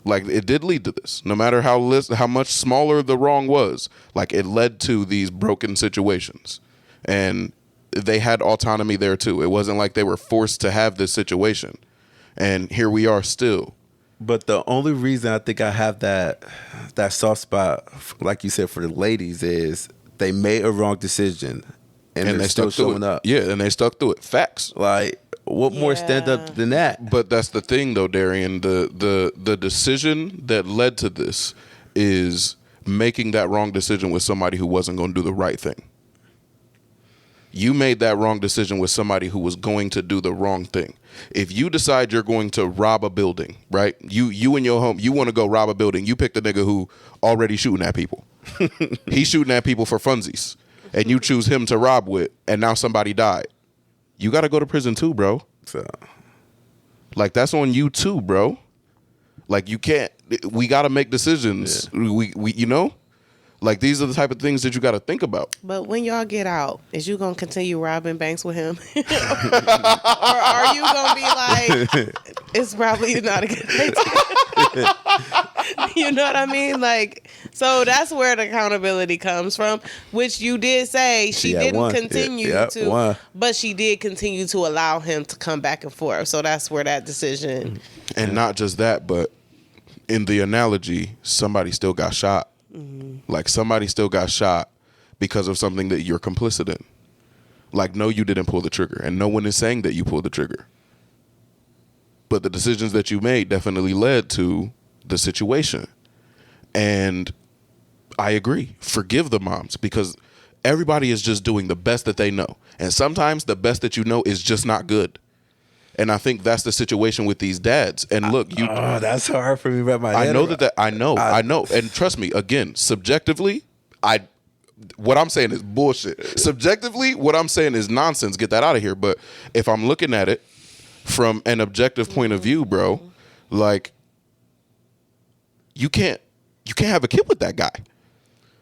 [SPEAKER 1] like it did lead to this, no matter how much smaller the wrong was, like it led to these broken situations. And they had autonomy there too. It wasn't like they were forced to have this situation. And here we are still.
[SPEAKER 2] But the only reason I think I have that soft spot, like you said, for the ladies is they made a wrong decision and they're still showing up.
[SPEAKER 1] Yeah, and they stuck through it. Facts.
[SPEAKER 2] Like, what more stand up than that?
[SPEAKER 1] But that's the thing, though, Darian. The decision that led to this is making that wrong decision with somebody who wasn't going to do the right thing. You made that wrong decision with somebody who was going to do the wrong thing. If you decide you're going to rob a building, right? You and your home, you want to go rob a building. You pick the nigga who already shooting at people. He's shooting at people for funsies. And you choose him to rob with, and now somebody died. You got to go to prison too, bro.
[SPEAKER 2] So,
[SPEAKER 1] like, that's on you too, bro. Like, you can't, we got to make decisions. Yeah. We you know? Like, these are the type of things that you got to think about.
[SPEAKER 4] But when y'all get out, is you going to continue robbing banks with him? Or are you going to be like, it's probably not a good idea? You know what I mean? Like, so that's where the accountability comes from, which you did say she didn't continue to, but she did continue to allow him to come back and forth. So that's where that decision.
[SPEAKER 1] And not just that, but in the analogy, somebody still got shot. Mm-hmm. Like, somebody still got shot because of something that you're complicit in. Like, no, you didn't pull the trigger, and no one is saying that you pulled the trigger. But the decisions that you made definitely led to the situation. And I agree. Forgive the moms, because everybody is just doing the best that they know. And sometimes the best that you know is just not good. And I think that's the situation with these dads. And look,
[SPEAKER 2] that's hard for me to wrap my head around.
[SPEAKER 1] I know. And trust me, again, subjectively, what I'm saying is bullshit. Subjectively, what I'm saying is nonsense. Get that out of here. But if I'm looking at it from an objective point of view, bro, like, you can't have a kid with that guy.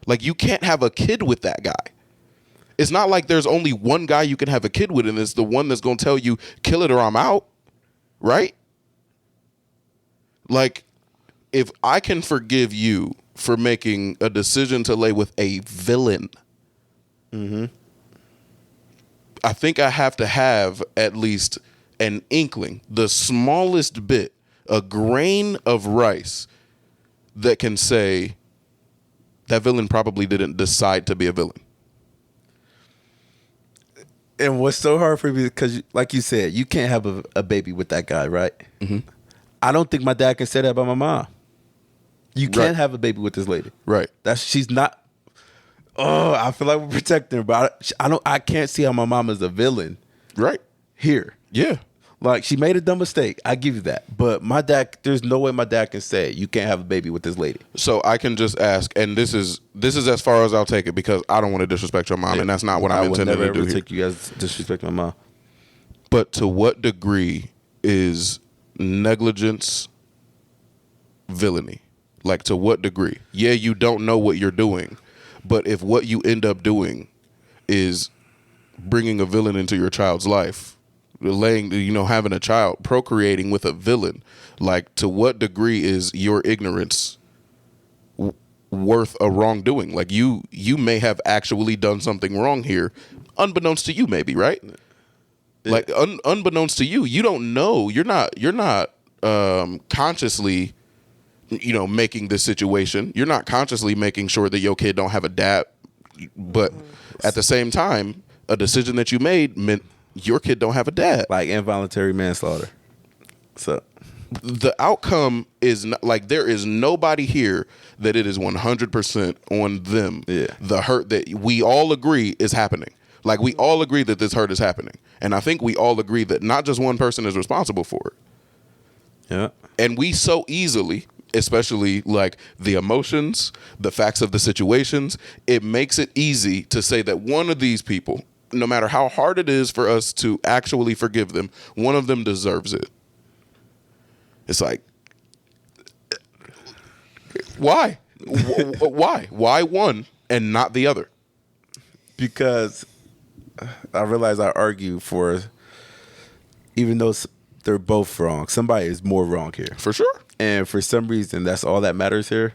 [SPEAKER 1] Like, you can't have a kid with that guy. It's not like there's only one guy you can have a kid with, and it's the one that's going to tell you, kill it or I'm out, right? Like, if I can forgive you for making a decision to lay with a villain, I think I have to have at least an inkling, the smallest bit, a grain of rice that can say that villain probably didn't decide to be a villain.
[SPEAKER 2] And what's so hard for me, because like you said, you can't have a baby with that guy, right? Mm-hmm. I don't think my dad can say that about my mom. You can't have a baby with this lady,
[SPEAKER 1] right?
[SPEAKER 2] She's not. Oh, I feel like we're protecting her, but I can't see how my mom is a villain,
[SPEAKER 1] right?
[SPEAKER 2] Here,
[SPEAKER 1] yeah.
[SPEAKER 2] Like, she made a dumb mistake. I give you that. But my dad, there's no way my dad can say you can't have a baby with this lady.
[SPEAKER 1] So I can just ask, and this is as far as I'll take it, because I don't want to disrespect your mom, and that's not what I'm intending to do.
[SPEAKER 2] I would never take you guys disrespect my mom.
[SPEAKER 1] But to what degree is negligence, villainy. Like, to what degree? Yeah, you don't know what you're doing, but if what you end up doing is bringing a villain into your child's life, having a child, procreating with a villain, like, to what degree is your ignorance worth a wrongdoing? Like, you may have actually done something wrong here, unbeknownst to you, maybe, right? Yeah. Like, unbeknownst to you, you don't know. You're not consciously, making this situation. You're not consciously making sure that your kid don't have a dad, but at the same time, a decision that you made meant your kid don't have a dad.
[SPEAKER 2] Like involuntary manslaughter. So
[SPEAKER 1] the outcome is not, like, there is nobody here that it is 100% on them.
[SPEAKER 2] Yeah.
[SPEAKER 1] The hurt that we all agree is happening. Like, we all agree that this hurt is happening. And I think we all agree that not just one person is responsible for it.
[SPEAKER 2] Yeah.
[SPEAKER 1] And we so easily, especially like the emotions, the facts of the situations, it makes it easy to say that one of these people, no matter how hard it is for us to actually forgive them, one of them deserves it. It's like, why? Why? Why one and not the other?
[SPEAKER 2] Because I realize I argue for, even though they're both wrong, somebody is more wrong here.
[SPEAKER 1] For sure.
[SPEAKER 2] And for some reason, that's all that matters here.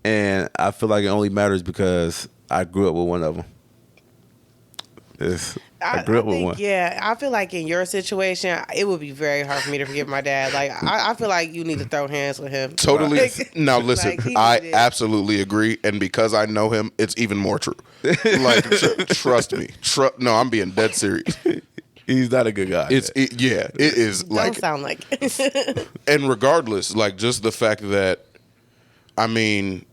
[SPEAKER 2] And I feel like it only matters because I grew up with one of them. I grew up with one.
[SPEAKER 4] Yeah, I feel like in your situation, it would be very hard for me to forgive my dad. Like, I feel like you need to throw hands with him.
[SPEAKER 1] Totally.
[SPEAKER 4] Like,
[SPEAKER 1] now, listen,
[SPEAKER 4] like,
[SPEAKER 1] I absolutely agree. And because I know him, it's even more true. Like, trust me. No, I'm being dead serious.
[SPEAKER 2] He's not a good guy.
[SPEAKER 1] It is.
[SPEAKER 4] Don't
[SPEAKER 1] Like,
[SPEAKER 4] sound like.
[SPEAKER 1] and regardless, like, just the fact that, I mean,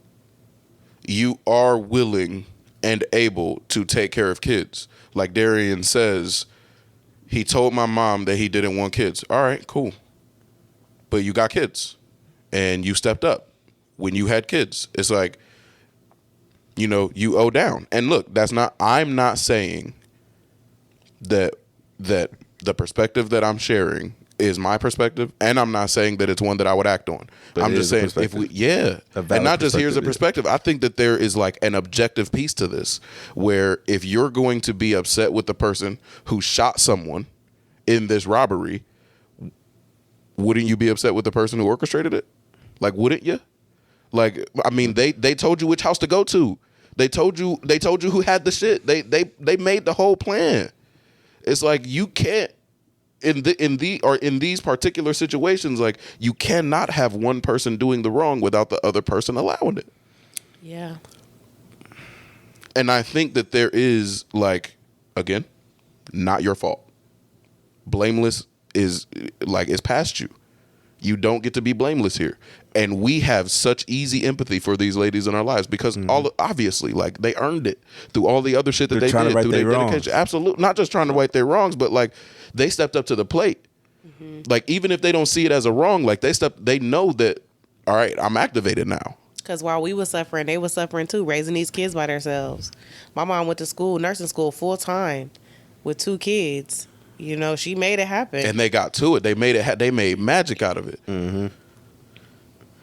[SPEAKER 1] you are willing and able to take care of kids. Like Darian says, he told my mom that he didn't want kids. All right, cool. But you got kids and you stepped up when you had kids. It's like, you owe down. And look, I'm not saying that the perspective that I'm sharing is my perspective, and I'm not saying that it's one that I would act on.
[SPEAKER 2] But
[SPEAKER 1] I'm just saying and not just here's a perspective. I think that there is like an objective piece to this, where if you're going to be upset with the person who shot someone in this robbery, wouldn't you be upset with the person who orchestrated it? Like, wouldn't you? Like, I mean, they told you which house to go to. They told you who had the shit. They made the whole plan. It's like, you can't in these particular situations, like, you cannot have one person doing the wrong without the other person allowing it.
[SPEAKER 4] Yeah.
[SPEAKER 1] And I think that there is, like, again, not your fault. Blameless is past you. You don't get to be blameless here. And we have such easy empathy for these ladies in our lives because obviously, like, they earned it through all the other shit that they did, through their dedication. Absolutely. Not just trying to right their wrongs, but, like, they stepped up to the plate. Mm-hmm. Like, even if they don't see it as a wrong, like, they know that, all right, I'm activated now.
[SPEAKER 4] Because while we were suffering, they were suffering too, raising these kids by themselves. My mom went to nursing school full time with 2 kids. She made it happen.
[SPEAKER 1] And they got to it. They made magic out of it. Mm-hmm.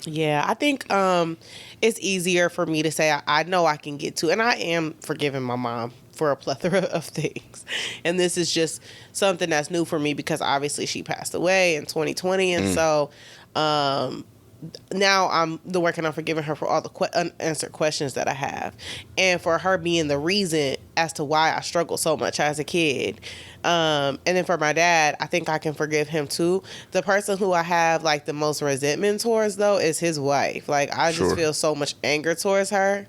[SPEAKER 4] Yeah, I think it's easier for me to say I know I can get to, and I am forgiving my mom for a plethora of things. And this is just something that's new for me because obviously she passed away in 2020. And so now I'm working on forgiving her for all the unanswered questions that I have. And for her being the reason as to why I struggled so much as a kid. And then for my dad, I think I can forgive him too. The person who I have like the most resentment towards though is his wife. Like I just feel so much anger towards her.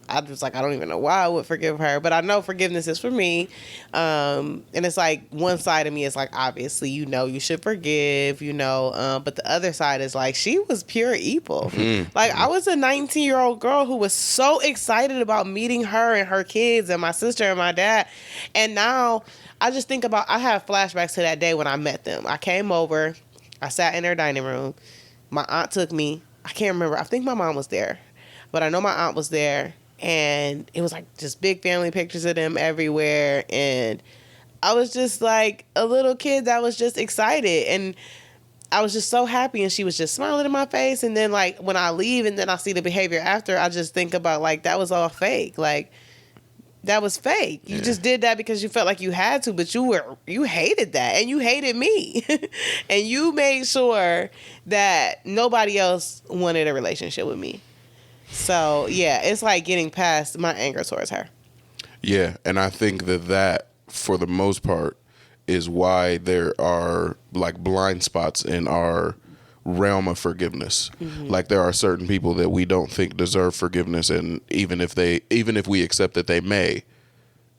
[SPEAKER 4] I was like, I don't even know why I would forgive her, but I know forgiveness is for me. And it's like one side of me is like, obviously, you should forgive, but the other side is like, she was pure evil. Like I was a 19-year-old girl who was so excited about meeting her and her kids and my sister and my dad. And now I just think about, I have flashbacks to that day when I met them. I came over, I sat in their dining room. My aunt took me. I can't remember. I think my mom was there, but I know my aunt was there. And it was like just big family pictures of them everywhere. And I was just like a little kid that was just excited. And I was just so happy, and she was just smiling in my face. And then, like, when I leave and then I see the behavior after, I just think about, like, that was all fake. Like, that was fake. You just did that because you felt like you had to, but you hated that, and you hated me. And you made sure that nobody else wanted a relationship with me. So, yeah, it's like getting past my anger towards her.
[SPEAKER 1] Yeah, and I think that for the most part is why there are like blind spots in our realm of forgiveness. Like there are certain people that we don't think deserve forgiveness, and even if we accept that they may,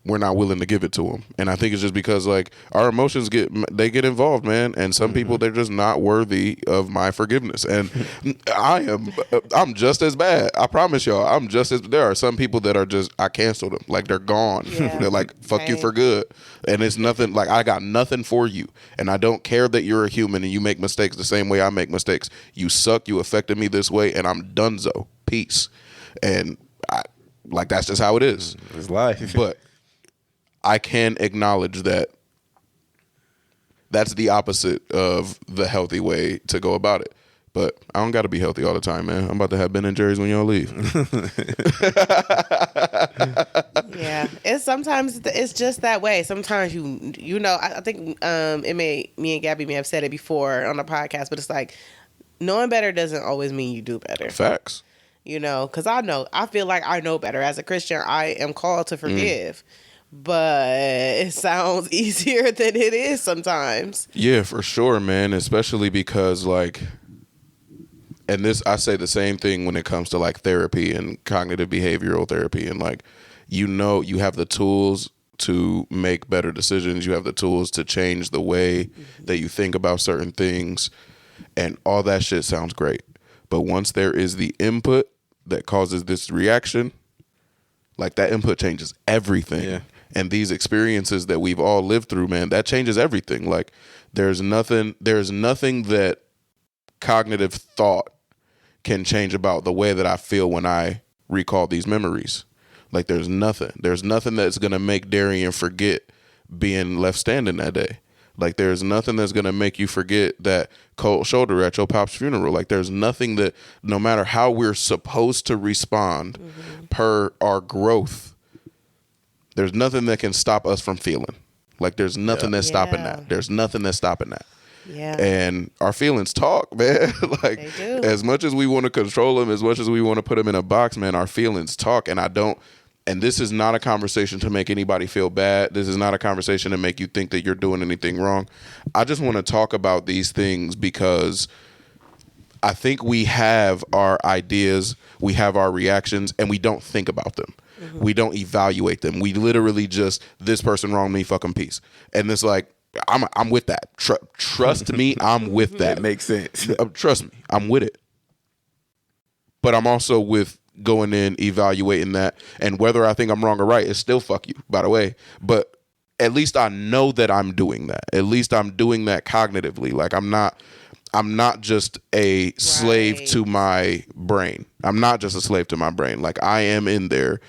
[SPEAKER 1] we're not willing to give it to them. And I think it's just because like our emotions get involved, man. And some people, they're just not worthy of my forgiveness. And I'm just as bad. I promise y'all, there are some people that are just, I canceled them. Like they're gone.
[SPEAKER 4] Yeah.
[SPEAKER 1] They're like, fuck you for good. And it's nothing, like I got nothing for you. And I don't care that you're a human and you make mistakes the same way I make mistakes. You suck. You affected me this way, and I'm donezo. Peace. And like, that's just how it is.
[SPEAKER 2] It's life.
[SPEAKER 1] But I can acknowledge that that's the opposite of the healthy way to go about it. But I don't got to be healthy all the time, man. I'm about to have Ben and Jerry's when y'all leave.
[SPEAKER 4] Yeah, it's just that way. Sometimes you know, I think me and Gabby may have said it before on the podcast, but it's like knowing better doesn't always mean you do better.
[SPEAKER 1] Facts.
[SPEAKER 4] You know, because I feel like I know better. As a Christian, I am called to forgive. But it sounds easier than it is sometimes.
[SPEAKER 1] Yeah, for sure, man. Especially because like, and this, I say the same thing when it comes to like therapy and cognitive behavioral therapy. And like, you know, you have the tools to make better decisions. You have the tools to change the way that you think about certain things. And all that shit sounds great. But once there is the input that causes this reaction, like that input changes everything.
[SPEAKER 2] Yeah.
[SPEAKER 1] And these experiences that we've all lived through, man, that changes everything. Like there's nothing that cognitive thought can change about the way that I feel when I recall these memories. Like there's nothing that's going to make Darian forget being left standing that day. Like there's nothing that's going to make you forget that cold shoulder at your pop's funeral. Like there's nothing that, no matter how we're supposed to respond per our growth, there's nothing that can stop us from feeling. Like there's nothing that's stopping that. There's nothing that's stopping that.
[SPEAKER 4] Yeah.
[SPEAKER 1] And our feelings talk, man. Like
[SPEAKER 4] They do.
[SPEAKER 1] as much as we want to control them, as much as we want to put them in a box, man, our feelings talk. And this is not a conversation to make anybody feel bad. This is not a conversation to make you think that you're doing anything wrong. I just want to talk about these things because I think we have our ideas, we have our reactions, and we don't think about them. We don't evaluate them. We literally just, this person wronged me, fuck 'em, peace. And it's like, I'm with that. Trust me, I'm with that.
[SPEAKER 2] It makes sense.
[SPEAKER 1] Trust me, I'm with it. But I'm also with going in, evaluating that, and whether I think I'm wrong or right, it's still fuck you, by the way. But at least I know that I'm doing that. At least I'm doing that cognitively. Like I'm not just a slave to my brain. I'm not just a slave to my brain. Like I am in there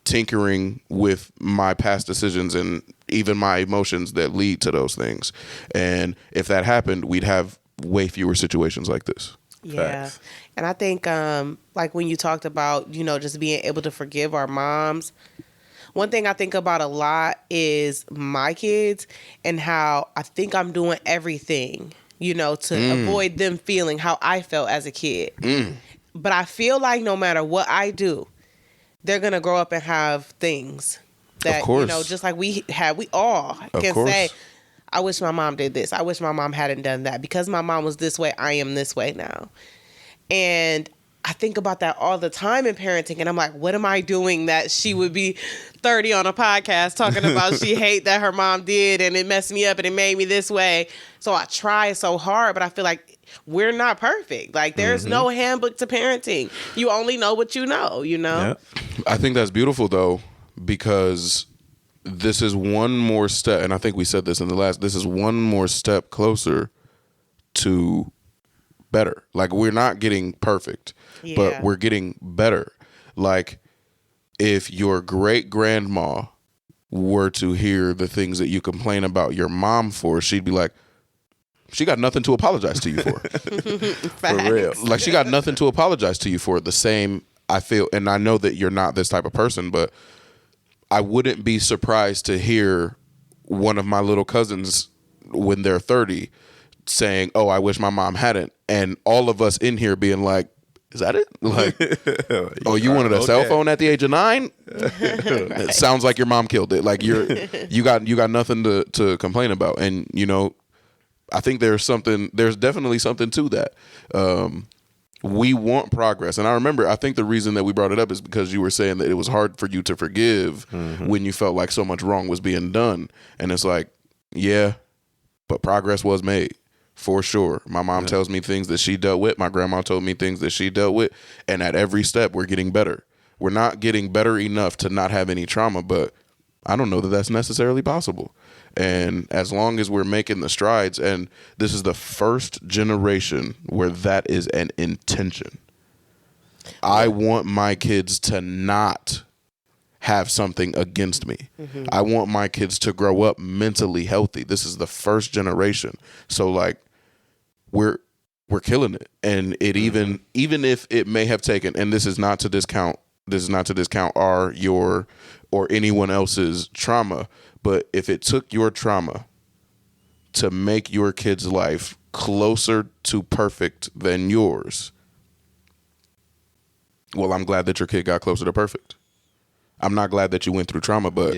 [SPEAKER 1] tinkering with my past decisions and even my emotions that lead to those things. And if that happened, we'd have way fewer situations like this.
[SPEAKER 4] Yeah.
[SPEAKER 2] Facts.
[SPEAKER 4] And I think like when you talked about, you know, just being able to forgive our moms, one thing I think about a lot is my kids and how I think I'm doing everything, you know, to avoid them feeling how I felt as a kid. But I feel like no matter what I do, they're going to grow up and have things that, you know, just like we all can say, I wish my mom did this. I wish my mom hadn't done that. Because my mom was this way, I am this way now. And I think about that all the time in parenting. And I'm like, what am I doing that she would be 30 on a podcast talking about she hate that her mom did and it messed me up and it made me this way. So I try so hard, but I feel like we're not perfect. Like there's no handbook to parenting. You only know what you know, you know?
[SPEAKER 2] Yep.
[SPEAKER 1] I think that's beautiful though, because this is one more step, and I think we said this in the last, this is one more step closer to better. Like we're not getting perfect, but we're getting better. Like if your great grandma were to hear the things that you complain about your mom for, she'd be like, she got nothing to apologize to you for.
[SPEAKER 2] For real.
[SPEAKER 1] Like, she got nothing to apologize to you for. The same, I feel, and I know that you're not this type of person, but I wouldn't be surprised to hear one of my little cousins when they're 30 saying, "Oh, I wish my mom hadn't," and all of us in here being like, "Is that it? Like, oh, you wanted a cell phone at the age of 9? It sounds like your mom killed it. Like, you got nothing to complain about." And you know, I think there's definitely something to that. We want progress. And I think the reason that we brought it up is because you were saying that it was hard for you to forgive when you felt like so much wrong was being done. And it's like, yeah, but progress was made for sure. My mom tells me things that she dealt with. My grandma told me things that she dealt with. And at every step, we're getting better. We're not getting better enough to not have any trauma, but I don't know that that's necessarily possible. And as long as we're making the strides, and this is the first generation where that is an intention. I want my kids to not have something against me. I want my kids to grow up mentally healthy. This is the first generation. So like we're killing it. And it even if it may have taken, and this is not to discount our, your, or anyone else's trauma, but if it took your trauma to make your kid's life closer to perfect than yours, well, I'm glad that your kid got closer to perfect. I'm not glad that you went through trauma, but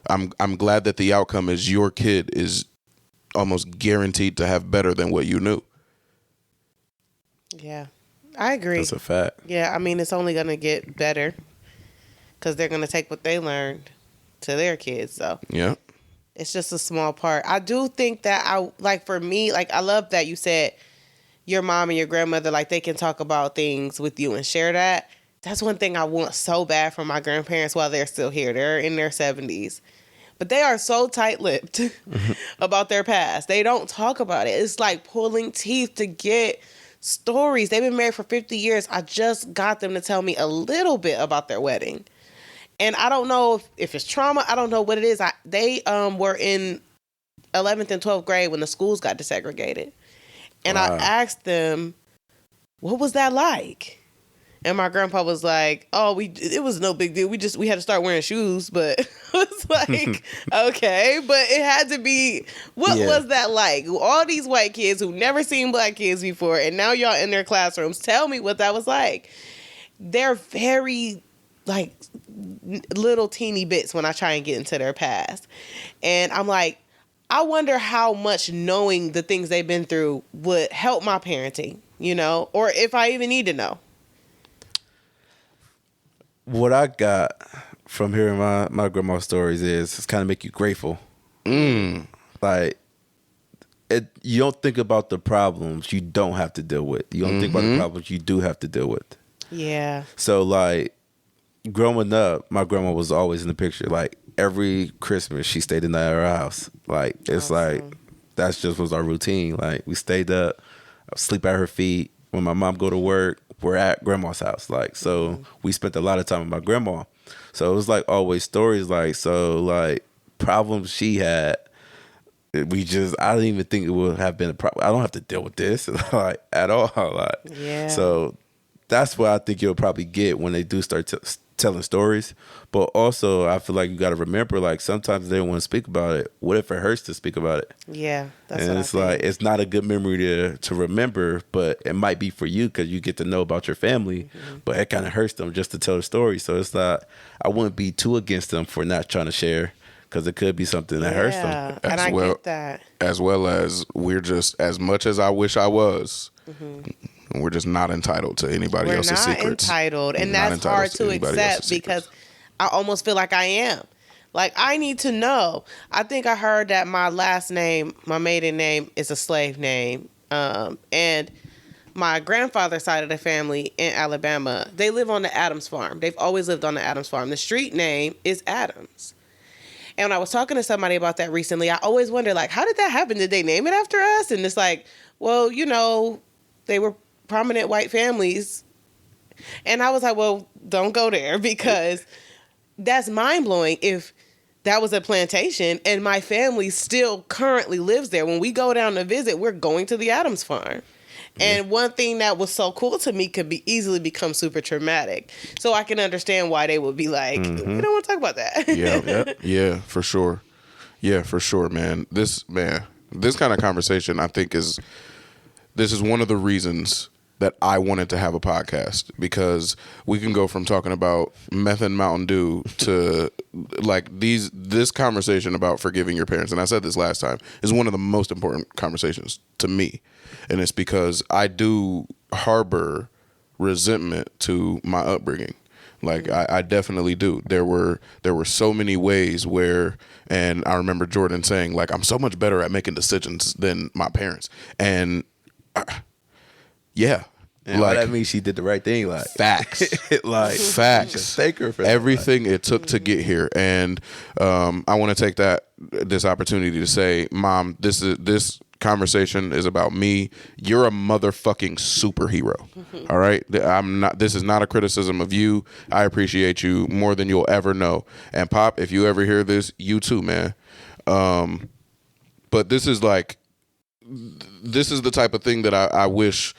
[SPEAKER 1] I'm glad that the outcome is your kid is almost guaranteed to have better than what you knew.
[SPEAKER 4] Yeah, I agree.
[SPEAKER 2] That's a fact.
[SPEAKER 4] Yeah, I mean, it's only going to get better because they're going to take what they learned to their kids. So
[SPEAKER 1] yeah,
[SPEAKER 4] it's just a small part. I do think that for me, like, I love that you said your mom and your grandmother, like, they can talk about things with you and share that. That's one thing I want so bad from my grandparents while they're still here. They're in their 70s. But they are so tight-lipped about their past. They don't talk about it. It's like pulling teeth to get stories. They've been married for 50 years. I just got them to tell me a little bit about their wedding. And I don't know if it's trauma. I don't know what it is. They were in 11th and 12th grade when the schools got desegregated. And I asked them, what was that like? And my grandpa was like, "Oh, it was no big deal. We had to start wearing shoes." But it's like, okay, but it had to be. What was that like? All these white kids who never seen black kids before, and now y'all in their classrooms. Tell me what that was like. They're very like little teeny bits when I try and get into their past, and I'm like, I wonder how much knowing the things they've been through would help my parenting, or if I even need to know.
[SPEAKER 2] What I got from hearing my grandma's stories is it's kind of make you grateful. Like, you don't think about the problems you don't have to deal with. You don't think about the problems you do have to deal with.
[SPEAKER 4] Yeah.
[SPEAKER 2] So, like, growing up, my grandma was always in the picture. Like, every Christmas, she stayed in our house. Like, it's like, that's just was our routine. Like, we stayed up, sleep at her feet. When my mom go to work, we're at grandma's house. Like, so we spent a lot of time with my grandma. So it was like always stories like, so like problems she had, I don't even think it would have been a problem. I don't have to deal with this like at all. Like,
[SPEAKER 4] yeah.
[SPEAKER 2] So that's what I think you'll probably get when they do start telling stories. But also, I feel like you got to remember, like, sometimes they don't want to speak about it. What if it hurts to speak about it?
[SPEAKER 4] Yeah, that's
[SPEAKER 2] and
[SPEAKER 4] what
[SPEAKER 2] it's
[SPEAKER 4] I think.
[SPEAKER 2] like, it's not a good memory to remember, but it might be for you because you get to know about your family. But it kind of hurts them just to tell the story. So it's not, I wouldn't be too against them for not trying to share because it could be something that hurts them.
[SPEAKER 4] And I get that.
[SPEAKER 1] As well as we're just, as much as I wish I was, we're just not entitled to anybody else's secrets.
[SPEAKER 4] We're not entitled. And that's hard to accept because I almost feel like I am. Like, I need to know. I think I heard that my last name, my maiden name, is a slave name. And my grandfather's side of the family in Alabama, they live on the Adams farm. They've always lived on the Adams farm. The street name is Adams. And when I was talking to somebody about that recently, I always wonder, like, how did that happen? Did they name it after us? And it's like, well, they were prominent white families. And I was like, well, don't go there because that's mind-blowing. If that was a plantation, and my family still currently lives there. When we go down to visit, we're going to the Adams farm. And one thing that was so cool to me could be easily become super traumatic. So I can understand why they would be like, we don't want to talk about that.
[SPEAKER 1] Yeah, for sure. Yeah, for sure, man. This kind of conversation, I think, this is one of the reasons that I wanted to have a podcast, because we can go from talking about meth and Mountain Dew to like this conversation about forgiving your parents. And I said this last time, is one of the most important conversations to me. And it's because I do harbor resentment to my upbringing. Like I definitely do. There were so many ways where, and I remember Jordan saying, like, I'm so much better at making decisions than my parents. And yeah.
[SPEAKER 2] And
[SPEAKER 1] like,
[SPEAKER 2] that means she did the right thing. Like
[SPEAKER 1] facts.
[SPEAKER 2] like
[SPEAKER 1] facts.
[SPEAKER 2] Thank her for
[SPEAKER 1] everything it took to get here. And I want to take this opportunity to say, Mom, this conversation is about me. You're a motherfucking superhero. All right? This is not a criticism of you. I appreciate you more than you'll ever know. And Pop, if you ever hear this, you too, man. But this is the type of thing that I wish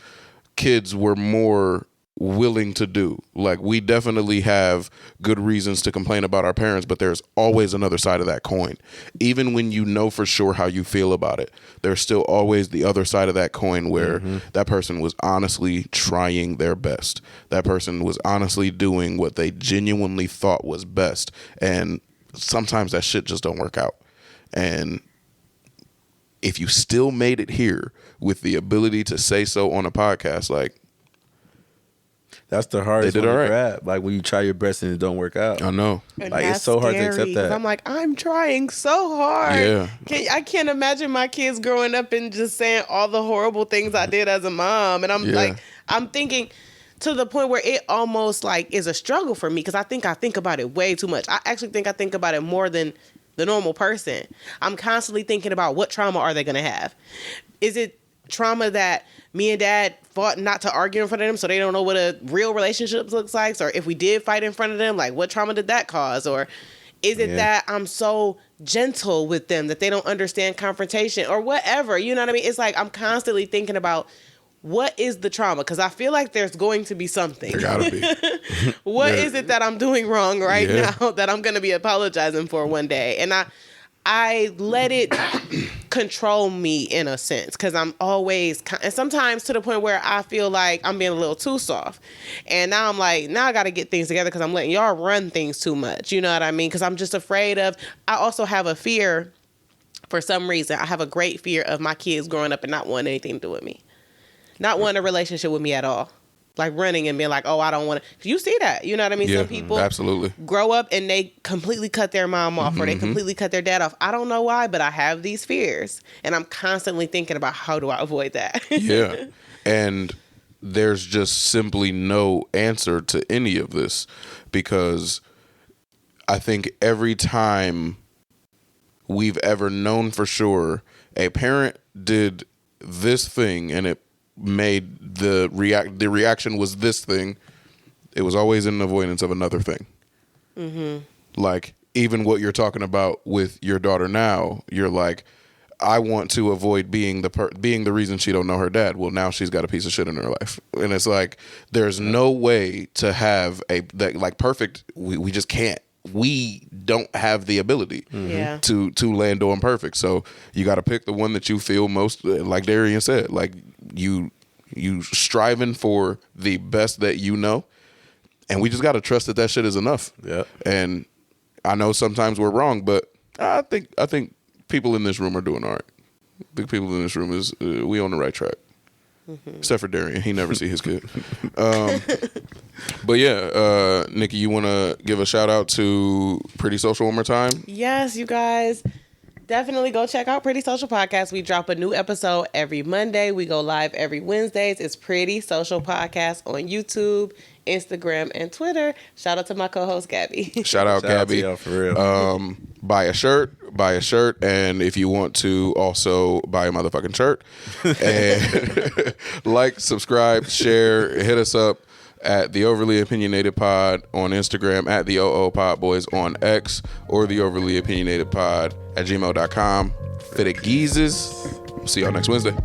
[SPEAKER 1] kids were more willing to do. Like, we definitely have good reasons to complain about our parents, but there's always another side of that coin. Even when you know for sure how you feel about it, there's still always the other side of that coin where that person was honestly trying their best. That person was honestly doing what they genuinely thought was best. And sometimes that shit just don't work out. And if you still made it here with the ability to say so on a podcast, like,
[SPEAKER 2] that's the hardest
[SPEAKER 1] they did
[SPEAKER 2] one
[SPEAKER 1] all
[SPEAKER 2] to
[SPEAKER 1] right.
[SPEAKER 2] grab. Like when you try your best and it don't work out.
[SPEAKER 1] I know.
[SPEAKER 4] And
[SPEAKER 2] like,
[SPEAKER 4] that's
[SPEAKER 2] it's so hard to
[SPEAKER 4] scary,
[SPEAKER 2] accept that.
[SPEAKER 4] 'cause I'm like, I'm trying so hard.
[SPEAKER 1] Yeah.
[SPEAKER 4] I can't imagine my kids growing up and just saying all the horrible things I did as a mom. And I'm thinking to the point where it almost like is a struggle for me, because I think about it way too much. I actually think I think about it more than the normal person. I'm constantly thinking about what trauma are they going to have? Is it trauma that me and Dad fought not to argue in front of them, so they don't know what a real relationship looks like? Or if we did fight in front of them, like, what trauma did that cause? Or is it that I'm so gentle with them that they don't understand confrontation or whatever? You know what I mean? It's like I'm constantly thinking about what is the trauma, because I feel like there's going to be something.
[SPEAKER 1] There gotta be.
[SPEAKER 4] What is it that I'm doing wrong now that I'm going to be apologizing for one day? And I let it control me in a sense, because I'm always, and sometimes to the point where I feel like I'm being a little too soft. And now I'm like, now I got to get things together because I'm letting y'all run things too much. You know what I mean? Because I'm just afraid of, I also have a fear, for some reason, I have a great fear of my kids growing up and not wanting anything to do with me. Not wanting a relationship with me at all. Like running and being like, oh, I don't want to. You see that. You know what I mean?
[SPEAKER 1] Yeah,
[SPEAKER 4] some people
[SPEAKER 1] absolutely
[SPEAKER 4] grow up and they completely cut their mom off or they completely cut their dad off. I don't know why, but I have these fears. And I'm constantly thinking about how do I avoid that?
[SPEAKER 1] Yeah. And there's just simply no answer to any of this, because I think every time we've ever known for sure a parent did this thing and it made the reaction was this thing, it was always in avoidance of another thing. Like, even what you're talking about with your daughter now, you're like, I want to avoid being the reason she don't know her dad. Well, now she's got a piece of shit in her life, and it's like there's no way to have perfect. We just can't. We don't have the ability to land on perfect. So you got to pick the one that you feel most, like Darian said, like you striving for the best that you know, and we just got to trust that shit is enough.
[SPEAKER 2] Yeah. And
[SPEAKER 1] I know sometimes we're wrong, but I think people in this room are doing all right. I think people in this room we on the right track. Except for Darian, he never see his kid. But yeah, Nikki, you want to give a shout out to Pretty Social one more time?
[SPEAKER 4] Yes, you guys. Definitely go check out Pretty Social Podcast. We drop a new episode every Monday. We go live every Wednesdays. It's Pretty Social Podcast on YouTube, Instagram, and Twitter. Shout out to my co-host, Gabby.
[SPEAKER 1] Shout out, Gabby.
[SPEAKER 2] to y'all, for real.
[SPEAKER 1] Buy a shirt, and if you want to also buy a motherfucking shirt, and like, subscribe, share, hit us up. at the Overly Opinionated Pod on Instagram, at the OO Pod Boys on X, or the Overly Opinionated Pod at gmail.com. For the geezers, see y'all next Wednesday.